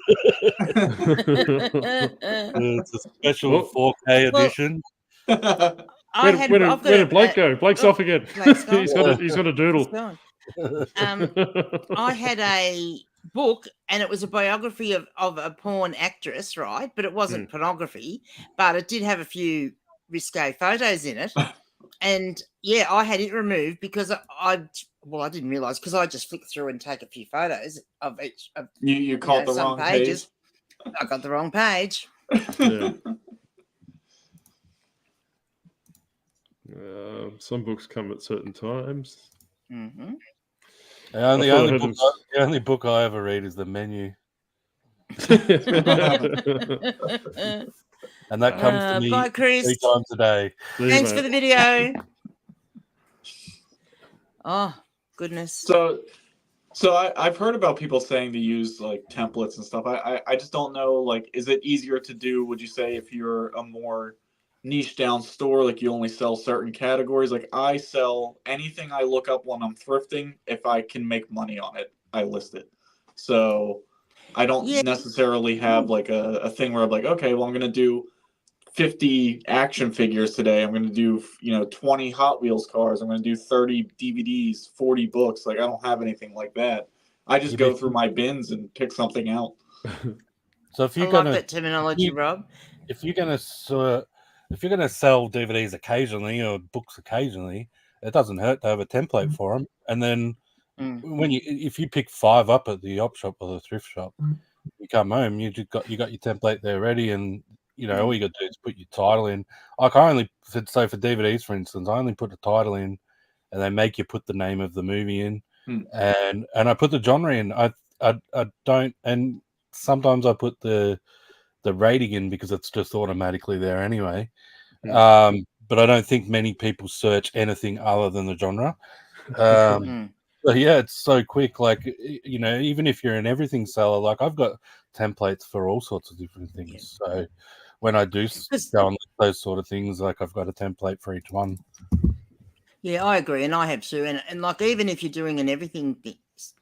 It's a special 4K edition. Where did Blake go? Blake's off again. He's got a doodle. I had a book, and it was a biography of a porn actress, right? But it wasn't pornography, but it did have a few risque photos in it. And I had it removed because I didn't realize, because I just flick through and take a few photos of each. You caught the wrong pages. I got the wrong page. Yeah. Some books come at certain times. Mm-hmm. The only book I ever read is the menu. And that comes to me 3 times a day. Thanks for the video. Oh, goodness. So I've heard about people saying to use like templates and stuff. I just don't know, like, is it easier to do, would you say, if you're a more niche down store, like you only sell certain categories? Like I sell anything I look up when I'm thrifting. If I can make money on it, I list it. So I don't necessarily have like a thing where I'm like, okay, well, I'm going to do 50 action figures today. I'm going to do, 20 Hot Wheels cars. I'm going to do 30 DVDs, 40 books. Like I don't have anything like that. I just go through my bins and pick something out. So if you're I like that terminology, Rob. If you're going to sell DVDs occasionally or books occasionally, it doesn't hurt to have a template for them. And then if you pick 5 up at the op shop or the thrift shop, you come home, you got your template there ready, and all you got to do is put your title in. Like I only, for DVDs, for instance, I only put the title in, and they make you put the name of the movie in, and I put the genre in. I don't, and sometimes I put the rating in because it's just automatically there anyway. But I don't think many people search anything other than the genre. But it's so quick. Like, even if you're an everything seller, like I've got templates for all sorts of different things. So when I do go on those sort of things, like I've got a template for each one. Yeah, I agree. And I have too. And like, even if you're doing an everything,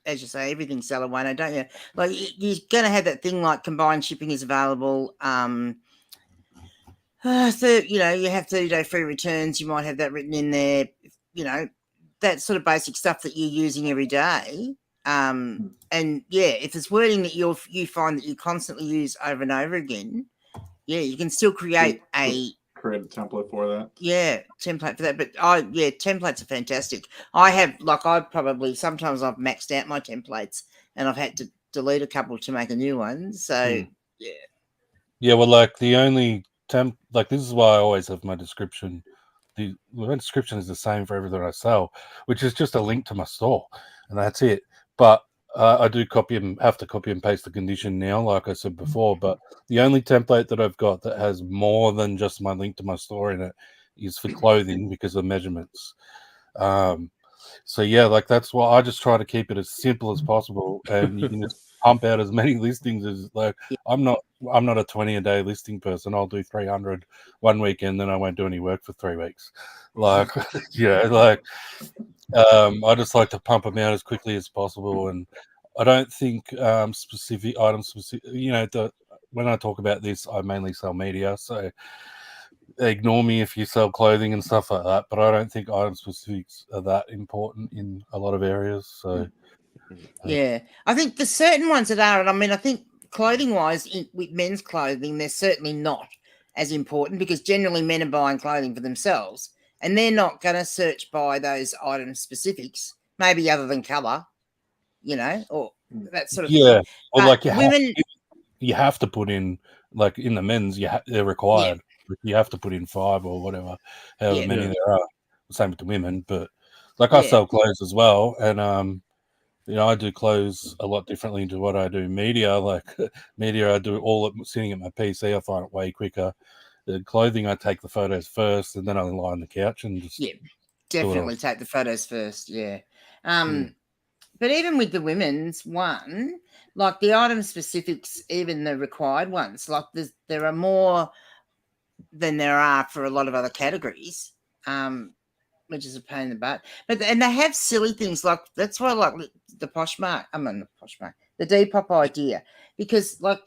as you say, everything seller, Wayno, don't you? Like you're going to have that thing like combined shipping is available. So, you have 30-day free returns. You might have that written in there, that sort of basic stuff that you're using every day. And if it's wording that you find that you constantly use over and over again, you can still create a template for that. Yeah, template for that. But templates are fantastic. Sometimes I've maxed out my templates and I've had to delete a couple to make a new one. So Yeah, well, like the only this is why I always have my description. My description is the same for everything I sell, which is just a link to my store, and that's it. But I do have to copy and paste the condition now, like I said before. But the only template that I've got that has more than just my link to my store in it is for clothing because of measurements. So that's why I just try to keep it as simple as possible, and you can just pump out as many listings as I'm not a 20-a-day listing person. I'll do 300 one weekend, then I won't do any work for 3 weeks. I just like to pump them out as quickly as possible, and I don't think specific items. When I talk about this, I mainly sell media, so ignore me if you sell clothing and stuff like that. But I don't think item specifics are that important in a lot of areas. So. Yeah, I think there's certain ones that are, and I mean, I think clothing-wise, with men's clothing, they're certainly not as important because generally men are buying clothing for themselves, and they're not going to search by those item specifics maybe other than colour, you know, or that sort of Yeah, thing. or But like women, you have to put in, like in the men's, they're required. You have to put in 5 or whatever, however Yeah. many Yeah. there are. Same with the women, but like Yeah. I sell clothes as well, and you know, I do clothes a lot differently to what I do media. Like media, I do all sitting at my PC. I find it way quicker. The clothing, I take the photos first, and then I lie on the couch and just yeah, do it definitely all. take the photos first. Yeah. Mm. But even with the women's one, like the item specifics, even the required ones, like there are more than there are for a lot of other categories, which is a pain in the butt. But and they have silly things like that's why I like the Poshmark. I mean the Poshmark, the Depop idea, because like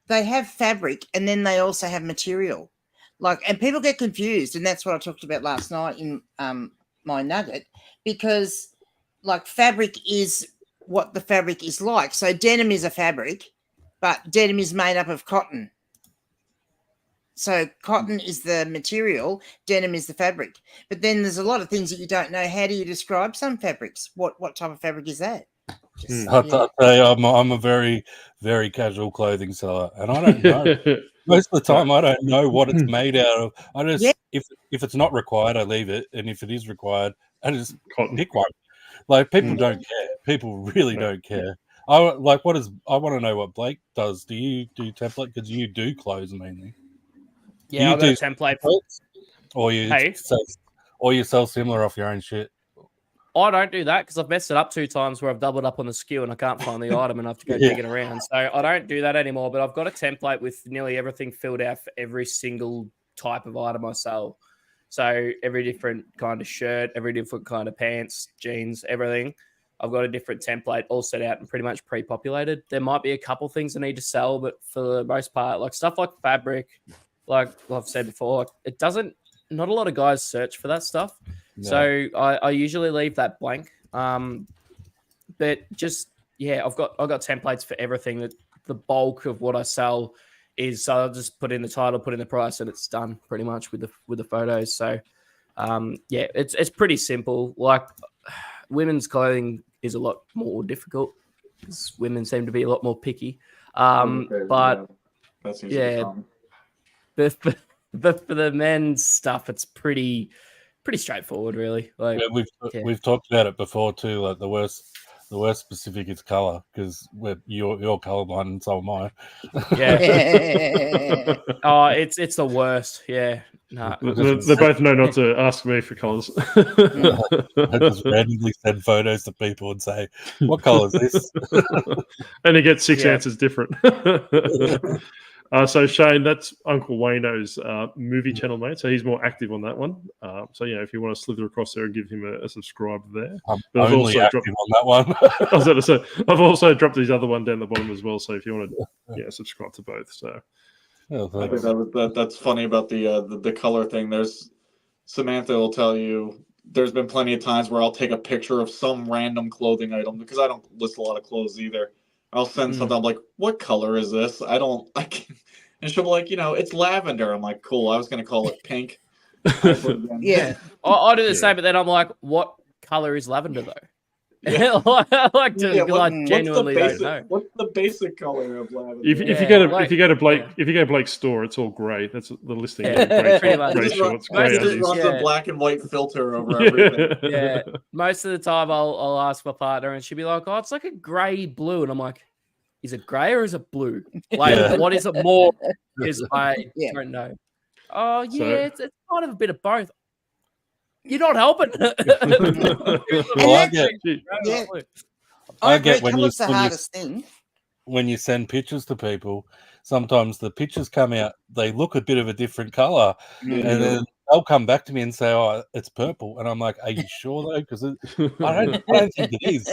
they have fabric and then they also have material, like, and people get confused, and that's what I talked about last night in my nugget, because like fabric is what the fabric is like. So denim is a fabric, but denim is made up of cotton. So cotton is the material, denim is the fabric. But then there's a lot of things that you don't know. How do you describe some fabrics? What type of fabric is that? Just, I'll tell you, I'm a very, very casual clothing seller, and I don't know. Most of the time, I don't know what it's made out of. I just, if it's not required, I leave it, and if it is required, I just Cotton. pick one. Like people don't care. People really don't care. I want to know what Blake does. Do you do template? Because you do clothes mainly. Yeah, I've got a template. Or you sell similar off your own shit. I don't do that because I've messed it up 2 times where I've doubled up on the SKU and I can't find the item and I have to go digging around. So I don't do that anymore, but I've got a template with nearly everything filled out for every single type of item I sell. So every different kind of shirt, every different kind of pants, jeans, everything. I've got a different template all set out and pretty much pre-populated. There might be a couple things I need to sell, but for the most part, like stuff like fabric, like I've said before, it doesn't, not a lot of guys search for that stuff. No. So I usually leave that blank. But just, yeah, I've got templates for everything. That the bulk of what I sell is, so I'll just put in the title, put in the price, and it's done pretty much with the photos. So yeah, it's pretty simple. Like women's clothing is a lot more difficult because women seem to be a lot more picky. But that's yeah, but for the men's stuff, it's pretty straightforward, really. Like we've talked about it before too. Like the worst specific is color because you're colorblind and so am I. Yeah. Oh, it's the worst. Yeah. No. They both know not to ask me for colours. I just randomly send photos to people and say, "What color is this?" And you get 6 answers different. So Shane, that's Uncle Wayno's movie channel, mate. So he's more active on that one. So if you want to slither across there and give him a subscribe there. I'm but only active on that one. I was going to say I've also dropped his other one down the bottom as well. So if you want to, subscribe to both. So I think that's funny about the color thing. There's Samantha will tell you. There's been plenty of times where I'll take a picture of some random clothing item because I don't list a lot of clothes either. I'll send something. I'm like, what color is this? I can, and she'll be like, it's lavender. I'm like, cool. I was going to call it pink. Yeah. I do the same, but then I'm like, what color is lavender though? Yeah. I like to genuinely don't know. What's the basic color of lavender? If you go to Blake's store, it's all grey. That's the listing. Grey shorts, grey just runs a black and white filter over everything. Yeah. Most of the time, I'll ask my partner, and she'll be like, "Oh, it's like a grey blue," and I'm like, "Is it grey or is it blue? Like, what is it more?" Because I don't know. Oh yeah, it's kind of a bit of both. You're not helping. I get color's the hardest thing. When you send pictures to people, sometimes the pictures come out, they look a bit of a different color, and then they'll come back to me and say, "Oh, it's purple," and I'm like, "Are you sure though? Because I don't think it is."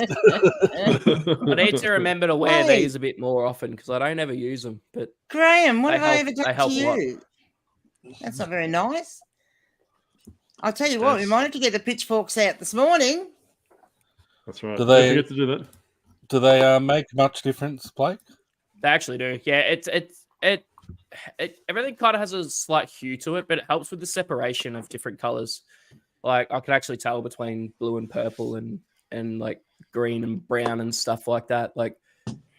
I need to remember to wear these a bit more often because I don't ever use them. But Graham, what have I ever done to you? That's not very nice. I'll tell you what, we wanted to get the pitchforks out this morning. That's right. Do they forget to do that? Do they make much difference, Blake? They actually do. Yeah, it everything kind of has a slight hue to it, but it helps with the separation of different colors. Like I can actually tell between blue and purple and and like green and brown and stuff like that. Like,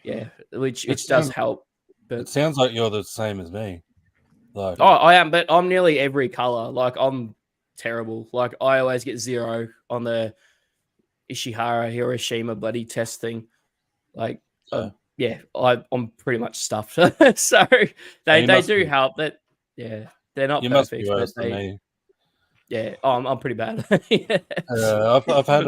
yeah, which does help. But It sounds like you're the same as me. Like, I am, but I'm nearly every color. Like, I'm terrible. Like, I always get 0 on the Ishihara Hiroshima bloody test thing. Like, Yeah. I'm pretty much stuffed. So they do help. That they're not you perfect. must be worse but than me. Yeah, I'm pretty bad. I've had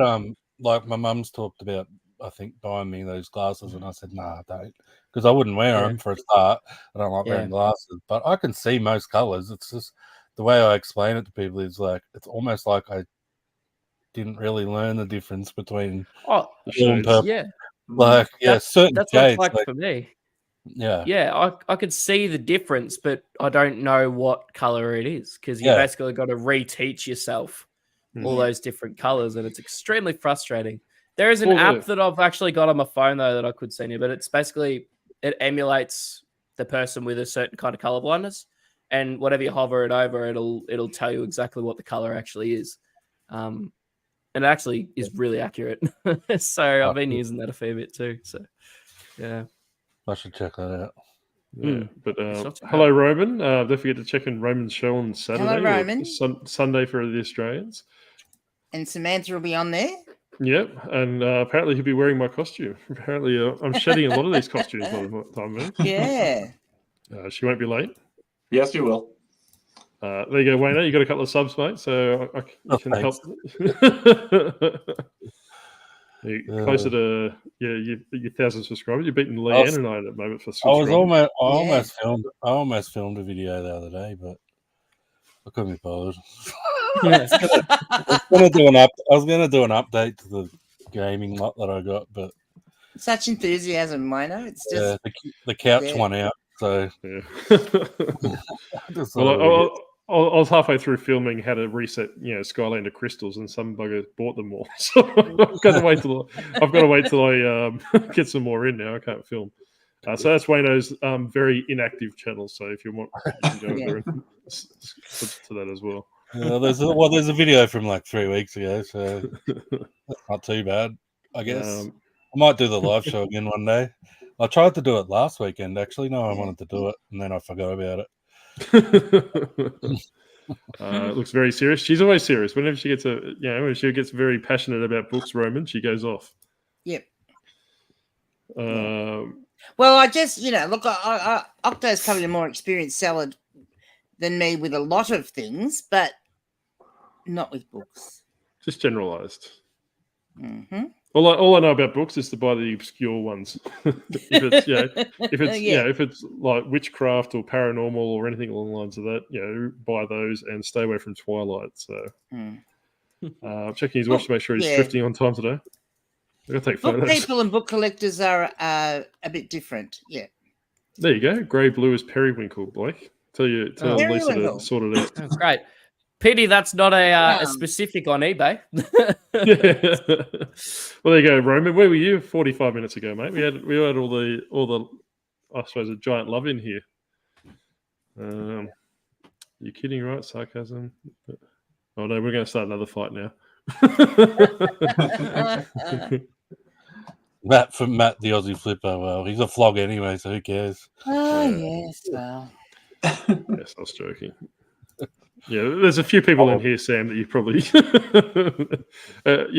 like my mum's talked about, I think, buying me those glasses, and I said nah, I don't, because I wouldn't wear them for a start. I don't like wearing glasses, but I can see most colors. It's just the way I explain it to people is like it's almost like I didn't really learn the difference between blue and purple. Yeah, like certain that's shades. What it's like for me. Yeah, I could see the difference, but I don't know what color it is because you basically got to reteach yourself all those different colors, and it's extremely frustrating. There is an app that I've actually got on my phone though that I could send you, but it's basically it emulates the person with a certain kind of color blindness, and whatever you hover it over, it'll tell you exactly what the color actually is. And it actually is really accurate. So I've been using that a fair bit too. So yeah. I should check that out. Yeah, but hello, Roman. Don't forget to check in Roman's show on Saturday. Hello, Roman. Sunday for the Australians. And Samantha will be on there. Yep, and apparently he'll be wearing my costume. Apparently, I'm shedding a lot of these costumes by the time. Man. Yeah. She won't be late. Yes, you will. There you go, Wayno. You got a couple of subs, mate, so I can help. You're closer to your 1,000 subscribers. You're beating Leanne and I at the moment for subscribers. I almost filmed a video the other day, but I couldn't be bothered. Yeah. I was gonna do an update to the gaming lot that I got, but Such enthusiasm, Wayno. It's just the couch won out. So I was halfway through filming how to reset, Skylander crystals, and some bugger bought them all. So I've got to wait till I get some more in now. I can't film. So that's Wayno's very inactive channel. So if you want, you can go there and subscribe to that as well. There's a video from like 3 weeks ago, so that's not too bad, I guess. I might do the live show again one day. I tried to do it last weekend, actually. No, I wanted to do it, and then I forgot about it. It looks very serious. She's always serious. Whenever she gets when she gets very passionate about books, Roman, she goes off. Yep. Well, I just, look, Octo's probably a more experienced seller than me with a lot of things, but not with books. Just generalized. Mm-hmm. All I know about books is to buy the obscure ones. if it's like witchcraft or paranormal or anything along the lines of that, buy those and stay away from Twilight. So, checking his watch to make sure he's thrifting on time today. I got to take photos. Book people and book collectors are a bit different. Yeah. There you go. Grey blue is periwinkle, Blake. Tell Lisa to sort it out. That's great. Pity that's not a specific on eBay. Well, there you go, Roman. Where were you 45 minutes ago, mate? We had all the I suppose a giant love in here. You're kidding, right? Sarcasm. Oh no, we're going to start another fight now. Matt the Aussie Flipper. Well, he's a flog anyway, so who cares? Oh yes, well. Yes, I was joking. Yeah, there's a few people in here, Sam, that you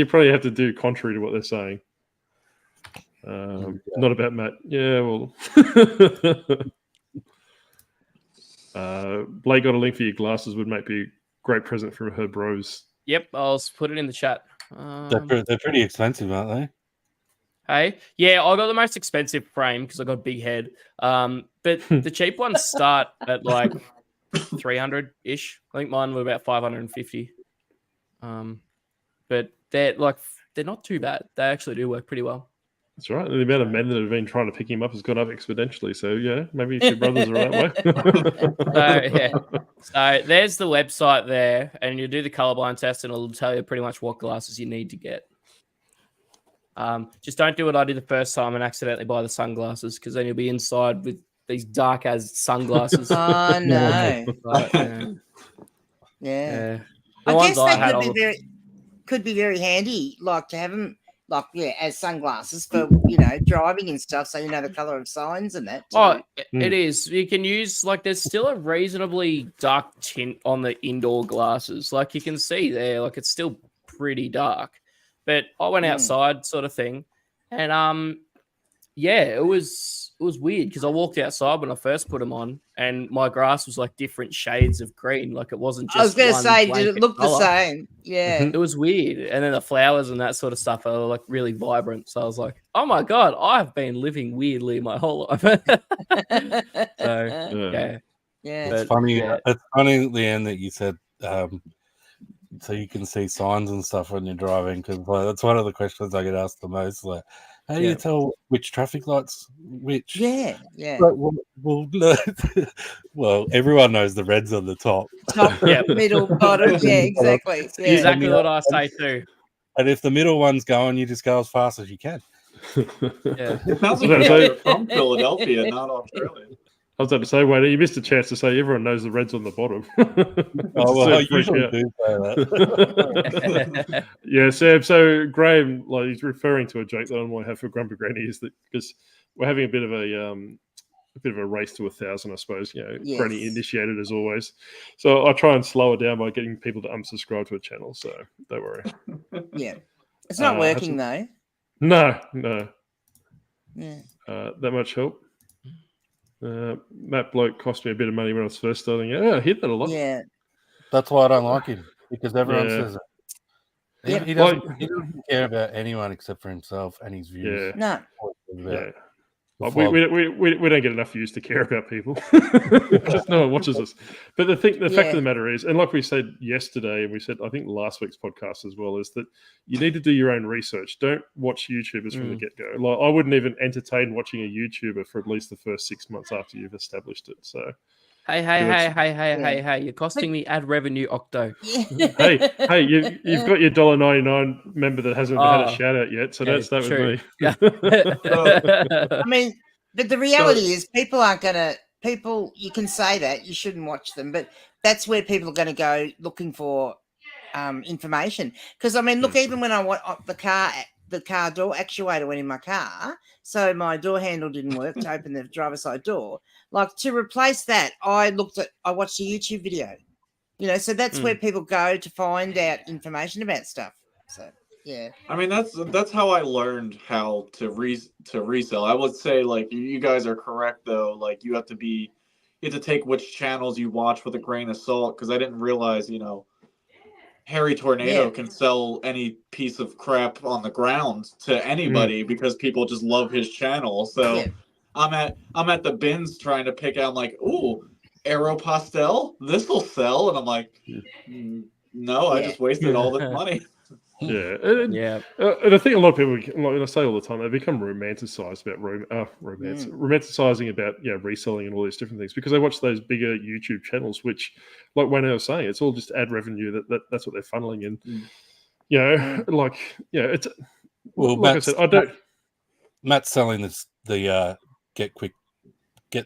probably have to do contrary to what they're saying. Not about Matt. Yeah, well, Blake got a link for your glasses. Would make be a great present for her bros. Yep, I'll put it in the chat. They're pretty expensive, aren't they? Hey, yeah, I got the most expensive frame because I got a big head. But the cheap ones start at like 300-ish. I think mine were about 550. But they're not too bad. They actually do work pretty well. That's right. The amount of men that have been trying to pick him up has gone up exponentially. So yeah, maybe your brothers are that way. So there's the website there, and you do the colorblind test, and it'll tell you pretty much what glasses you need to get. Just don't do what I did the first time and accidentally buy the sunglasses, because then you'll be inside with these dark as sunglasses. Oh no! Yeah. I guess they could be very handy, like to have them like as sunglasses for driving and stuff, so you know the color of signs and that too. Oh, it is. You can use there's still a reasonably dark tint on the indoor glasses. Like you can see there, like it's still pretty dark. But I went outside, sort of thing, and it was weird because I walked outside when I first put them on, and my grass was like different shades of green. Like it wasn't just. I was going to say, did it look color. the same? Yeah, it was weird. And then the flowers and that sort of stuff are like really vibrant. So I was like, oh my god, I've been living weirdly my whole life. So yeah. It's funny. It's funny at the end that you said. So you can see signs and stuff when you're driving, because that's one of the questions I get asked the most. Like, how do you tell which traffic lights which? Yeah. Well, everyone knows the red's on the top. Top, middle, bottom. Yeah, exactly. Yeah. Exactly what I say too. And if the middle one's going, you just go as fast as you can. It sounds like you're from Philadelphia, not Australia. I was about to say, Wayno, you missed a chance to say everyone knows the red's on the bottom. I usually do say that. Yeah, Sam. So Graham, he's referring to a joke that I might have for Grumpy Granny, is that because we're having a bit of a race to 1,000, I suppose. Granny initiated as always. So I try and slow her down by getting people to unsubscribe to a channel. So don't worry. Yeah, it's not working though. No. Yeah. That much help. Matt Bloke cost me a bit of money when I was first starting out. I hit that a lot. Yeah. That's why I don't like him, because everyone says it. Yeah. He doesn't care about anyone except for himself and his views. No. Yeah. We don't get enough views to care about people because no one watches us. But the fact of the matter is, and like we said yesterday, and we said I think last week's podcast as well, is that you need to do your own research. Don't watch YouTubers from the get-go. Like I wouldn't even entertain watching a YouTuber for at least the first 6 months after you've established it. So Hey, you're costing me ad revenue, Octo. hey, you've got your $1.99 member that hasn't had a shout out yet, so don't start with me. Yeah. I mean, but the reality is people aren't going to, you can say that, you shouldn't watch them, but that's where people are going to go looking for information. Because, I mean, look, even when I want the car door actuator went in my car, so my door handle didn't work to open the driver's side door. Like, to replace that, I watched a YouTube video, so that's where people go to find out information about stuff. So, yeah. I mean, that's how I learned how to resell. I would say, like, you guys are correct, though. Like, you have to take which channels you watch with a grain of salt, because I didn't realize, Harry Tornado can sell any piece of crap on the ground to anybody because people just love his channel. So I'm at the bins trying to pick out, like, ooh, Aeropostale, this will sell, and I'm like, no, I just wasted all this money. And I think a lot of people, like I say all the time, they become romanticized about romanticizing about reselling and all these different things because they watch those bigger YouTube channels, which, like Wayno was saying, it's all just ad revenue. That's what they're funneling in. It's well. Like I said, I don't. Matt's selling the get quick. So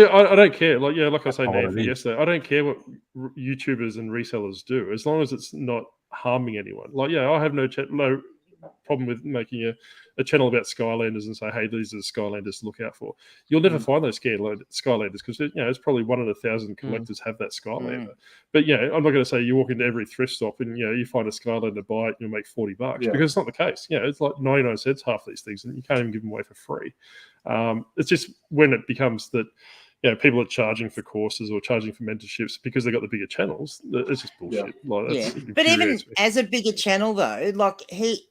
I don't care. Like I say, Nathan yesterday, I don't care what YouTubers and resellers do as long as it's not harming anyone. I have no problem with making a channel about Skylanders and say, hey, these are the Skylanders to look out for. You'll never find those Skylanders because it's probably 1 in 1,000 collectors have that Skylander. But I'm not going to say you walk into every thrift shop and you find a Skylander, buy it, and you'll make $40 because it's not the case. It's like 99 cents half these things, and you can't even give them away for free. It's just when it becomes that people are charging for courses or charging for mentorships because they've got the bigger channels. It's just bullshit. But even as a bigger channel though, like he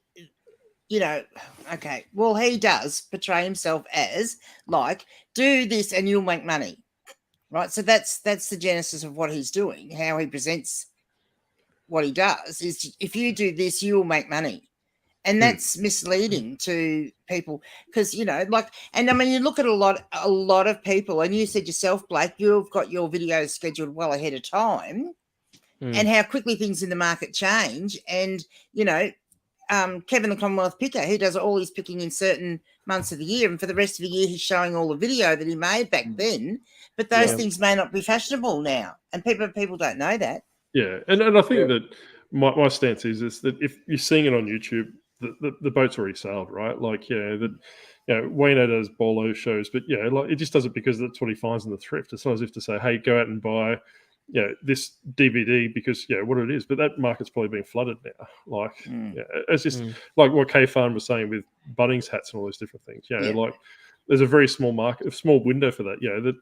does portray himself as like, do this and you'll make money, right? So that's the genesis of what he's doing. How he presents what he does is, if you do this, you'll make money. And that's misleading to people because, and I mean, you look at a lot of people, and you said yourself, Blake, you've got your videos scheduled well ahead of time and how quickly things in the market change. And, Kevin the Commonwealth Picker, he does all his picking in certain months of the year. And for the rest of the year, he's showing all the video that he made back then. But those things may not be fashionable now. And people don't know that. Yeah. And I think that my stance is that if you're seeing it on YouTube, the boat's already sailed, right? Like, Wayno does bolo shows, but like it just does it because that's what he finds in the thrift. It's not as if to say, hey, go out and buy this DVD because what it is, but that market's probably been flooded now. Like, it's just like what K Farm was saying with Bunnings hats and all those different things. Like there's a very small market, a small window for that. That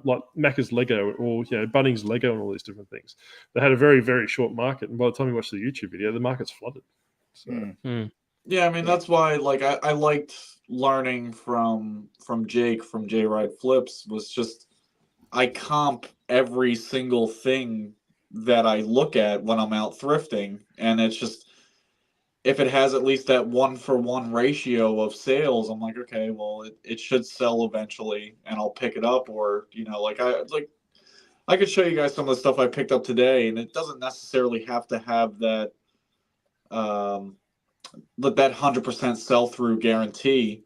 like Macca's Lego or Bunnings Lego and all these different things. They had a very, very short market, and by the time you watch the YouTube video, the market's flooded. So. Yeah, I mean that's why like I liked learning from Jake from J Ride Flips was just I comp every single thing that I look at when I'm out thrifting, and it's just if it has at least that 1-for-1 ratio of sales, I'm like, okay, well it should sell eventually and I'll pick it up, or I could show you guys some of the stuff I picked up today, and it doesn't necessarily have to have that that 100% sell through guarantee,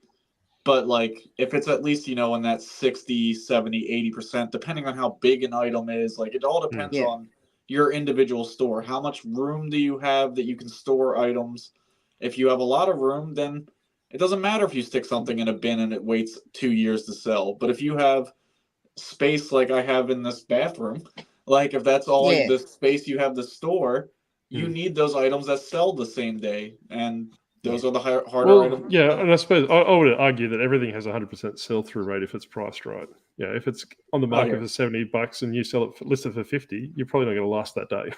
but like if it's at least in that 60, 70, 80%, depending on how big an item is, like it all depends on your individual store. How much room do you have that you can store items? If you have a lot of room, then it doesn't matter if you stick something in a bin and it waits 2 years to sell. But if you have space like I have in this bathroom, like if that's all the space you have to store, you need those items that sell the same day, and those are the harder items. Yeah, and I suppose I would argue that everything has a 100% sell-through rate if it's priced right. If it's on the market for $70 and you sell it listed for $50, you're probably not going to last that day.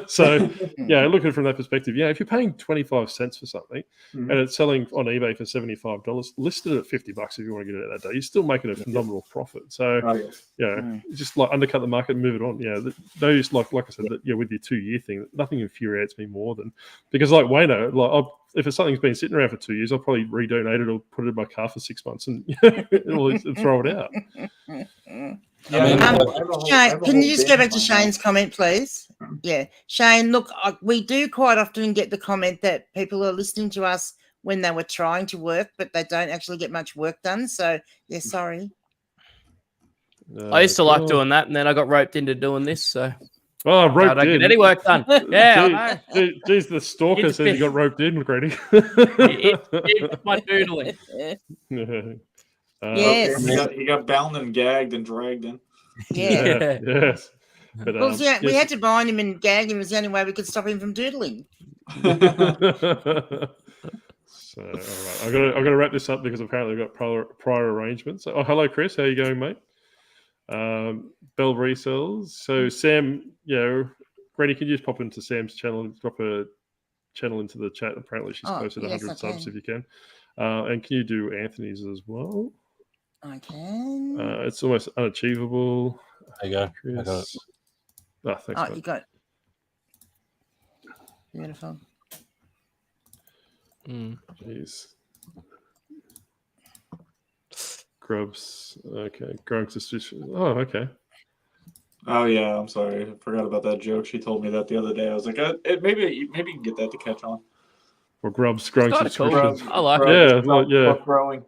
So, look at it from that perspective. If you're paying 25 cents for something and it's selling on eBay for $75, listed at $50 if you want to get it out that day, you're still making a phenomenal profit. So, just like undercut the market and move it on. Those like I said, with your 2-year thing, nothing infuriates me more than because like Wayno, if something's been sitting around for 2 years, I'll probably redonate it or put it in my car for 6 months and throw it out. Shane, can you just go back to Shane's comment, please? Yeah, Shane, look, we do quite often get the comment that people are listening to us when they were trying to work, but they don't actually get much work done. So, sorry. I used to like doing that, and then I got roped into doing this, so... Oh, roped in. Get any work done. Yeah, I know. Geez, the stalker says you got roped in, Grady. It's my doodling. Yes. He got bound and gagged and dragged in. Yeah. Yes. But, we had to bind him and gag him. It was the only way we could stop him from doodling. So, all right. I've got to wrap this up because apparently I've got prior arrangements. Oh, hello, Chris. How you going, mate? Bell Resells. So Sam, Granny, can you just pop into Sam's channel and drop a channel into the chat? Apparently she's posted 100 subs if you can. And can you do Anthony's as well? I can. It's almost unachievable. There you go. Chris. I got it. Oh, thanks, mate. You got it. Beautiful. Jeez. Grubs. Okay. Growing suspicion. Oh, okay. Oh yeah, I'm sorry. I forgot about that joke. She told me that the other day. I was like, maybe you can get that to catch on. Or Grubs growing suspicions. Cool. I like it. Growing.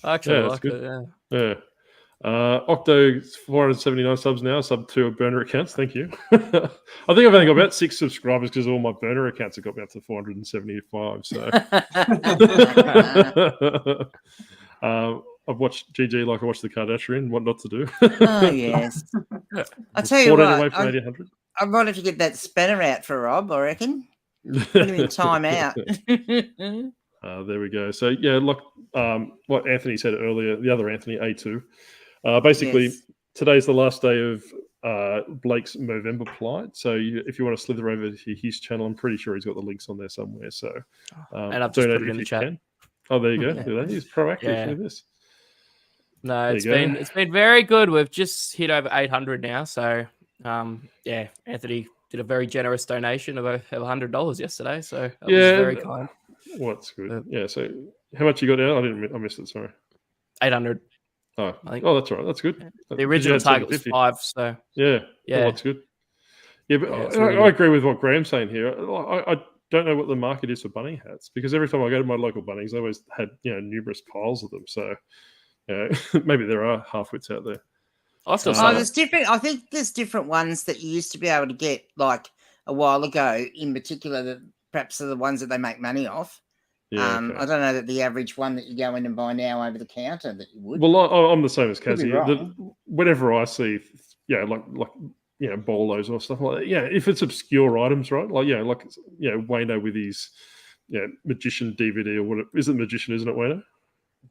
I actually like it. Yeah. Octo 479 subs now. Sub 2 burner accounts. Thank you. I think I've only got about 6 subscribers because all my burner accounts have got me up to 475. So. I've watched GG like I watched the Kardashian. What not to do? Oh yes. I tell you what, away from 800. I might have to get that spanner out for Rob. I reckon. Put him in time out. There we go. So like what Anthony said earlier, the other Anthony A2. Basically, today's the last day of Blake's Movember plight. So if you want to slither over to his channel, I'm pretty sure he's got the links on there somewhere. So and I've just put it in the chat. Can. Oh, there you go. Yeah. He's proactive with this. No, it's been very good. We've just hit over 800 now. So Anthony did a very generous donation of $100 yesterday. So that was very kind. What's good? So how much you got now? I missed it. Sorry. 800. Oh, I think. Oh, that's all right. That's good. The original target was 5. So yeah. Oh, that's good. Yeah, but I agree with what Graham's saying here. I don't know what the market is for bunny hats because every time I go to my local Bunnings, they always had numerous piles of them. So maybe there are half-wits out there. There's different. I think there's different ones that you used to be able to get like a while ago, in particular, that perhaps are the ones that they make money off. Yeah, okay. I don't know that the average one that you go in and buy now over the counter that you would. Well, I'm the same as Could be Cassie. wrong. Whenever I see, like bolos or stuff like that, if it's obscure items, right? Wayno with his magician DVD or what? Is it magician? Isn't it, Wayno?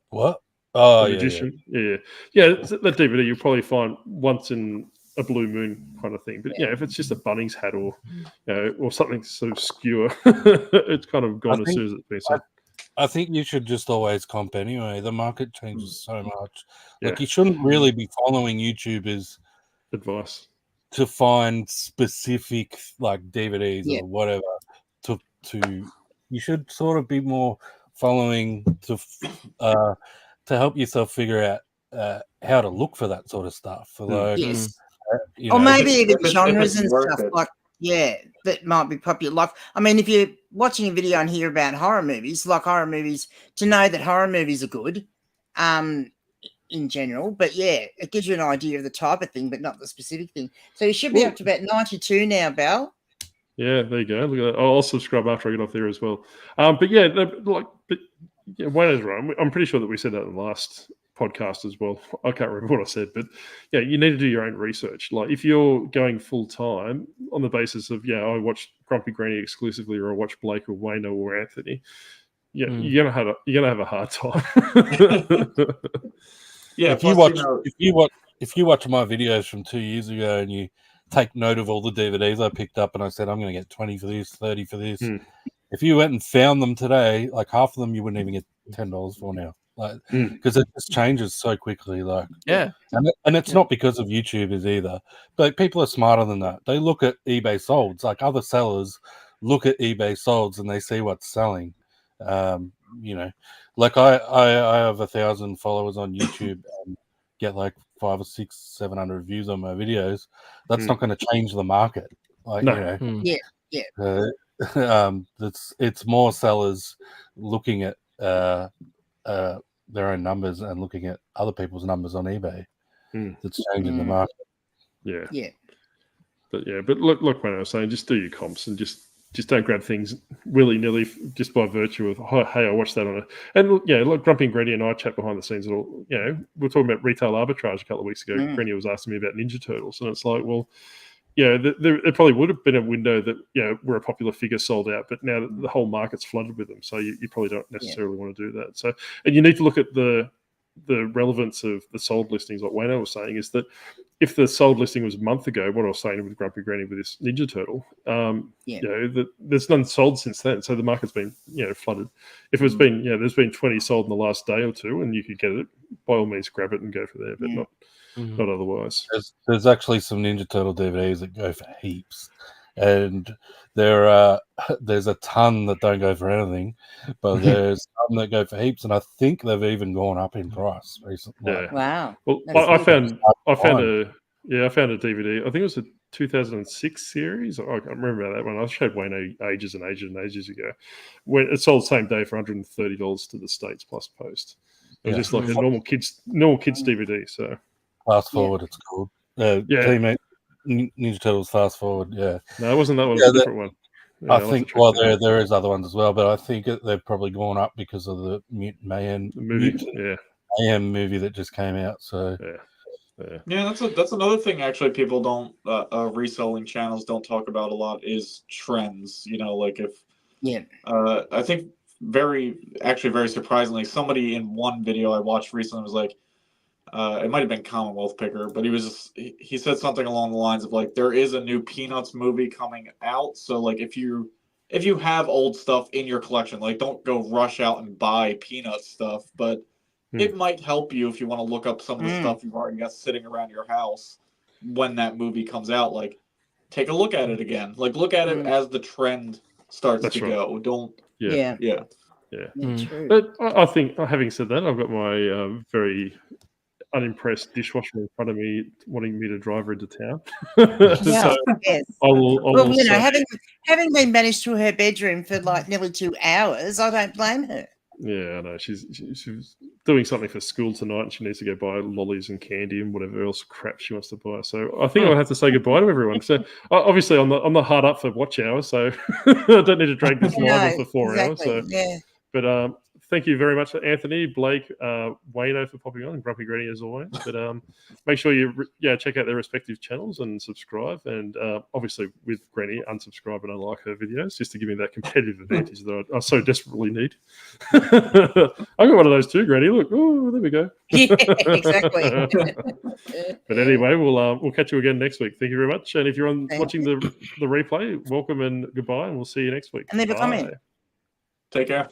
What? Oh, The magician. Yeah. That DVD you'll probably find once in a blue moon kind of thing. But if it's just a Bunnings hat or or something so obscure, it's kind of gone as soon as it's been said. I think you should just always comp anyway. The market changes so much. Yeah. Like, you shouldn't really be following YouTubers Advice to find specific like DVDs Yeah. or whatever. You should sort of be more following to help yourself figure out how to look for that sort of stuff. Like, Yes. you Or know, maybe if even it's genres and worth stuff it. that might be popular. Like, I mean, if you're watching a video and hear about horror movies, to know that horror movies are good, in general. But it gives you an idea of the type of thing, but not the specific thing. So you should be up to about 92 now, Belle. Yeah, there you go. Look at that. I'll subscribe after I get off there as well. Wayno's right. I'm pretty sure that we said that in the last podcast as well. I can't remember what I said, but you need to do your own research. Like, if you're going full time on the basis of I watch Grumpy Granny exclusively, or I watch Blake or Wayno or Anthony, you're gonna have a hard time. if you watch my videos from 2 years ago and you take note of all the DVDs I picked up and I said I'm going to get 20 for this, 30 for this. If you went and found them today, like half of them you wouldn't even get $10 for now. Like, because it just changes so quickly. Like, and it's not because of YouTubers either. But people are smarter than that. They look at eBay solds. Like, other sellers look at eBay solds and they see what's selling. Like I have 1,000 followers on YouTube and get like 500 or 600, 700 views on my videos. That's not going to change the market. Like, it's more sellers looking at their own numbers and looking at other people's numbers on eBay that's changing the market. But look, when I was saying, just do your comps and just don't grab things willy-nilly just by virtue of, hey, I watched that on it. And like Grumpy and Granny and I chat behind the scenes at all. We were talking about retail arbitrage a couple of weeks ago. Granny was asking me about Ninja Turtles, and it's like, well, there probably would have been a window that where a popular figure sold out, but now the whole market's flooded with them, so you probably don't necessarily want to do that. So, and you need to look at the relevance of the sold listings. Like Wayno was saying, is that if the sold listing was a month ago, what I was saying with Grumpy Granny with this Ninja Turtle, there's none sold since then, so the market's been flooded. If it's been there's been 20 sold in the last day or two, and you could get it, by all means grab it and go for there, but not otherwise. There's actually some Ninja Turtle DVDs that go for heaps, and there's a ton that don't go for anything, but there's some that go for heaps, and I think they've even gone up in price recently. Yeah. Wow. Well, I found a DVD. I think it was a 2006 series. I can't remember that one. I showed Wayno ages and ages ago. When it sold same day for $130 to the States plus post. It was just like a normal kids DVD. So Fast Forward, it's called. Teammate Ninja Turtles Fast Forward. Yeah. No, it wasn't that one. It was a different one. I think. There is other ones as well, but I think they've probably gone up because of the Mutant Mayhem movie. Mayhem movie that just came out. So that's another thing. Actually, people don't reselling channels don't talk about a lot is trends. Like if I think very surprisingly, somebody in one video I watched recently was like, it might have been Commonwealth Picker, but he said something along the lines of like, there is a new Peanuts movie coming out, so like if you have old stuff in your collection, like don't go rush out and buy Peanuts stuff, but it might help you if you want to look up some of the stuff you've already got sitting around your house when that movie comes out. Like, take a look at it again. Like, look at it as the trend starts to go. Don't. Yeah. True. But I think, having said that, I've got my very unimpressed dishwasher in front of me, wanting me to drive her into town. So I will having been banished to her bedroom for like nearly 2 hours, I don't blame her. Yeah, I know. She was doing something for school tonight, and she needs to go buy lollies and candy and whatever else crap she wants to buy. So I think I'll have to say goodbye to everyone. So obviously I'm not hard up for watch hours, so I don't need to drag this live on for 4 hours. So, yeah. but thank you very much, Anthony, Blake, Wayno for popping on, and Grumpy Granny as always. But make sure you check out their respective channels and subscribe. And obviously with Granny, unsubscribe and unlike her videos just to give me that competitive advantage that I so desperately need. I got one of those too, Granny. Look, oh, there we go. Yeah, exactly. But anyway, we'll catch you again next week. Thank you very much. And if you're watching the replay, welcome and goodbye, and we'll see you next week. And leave a comment. Take care.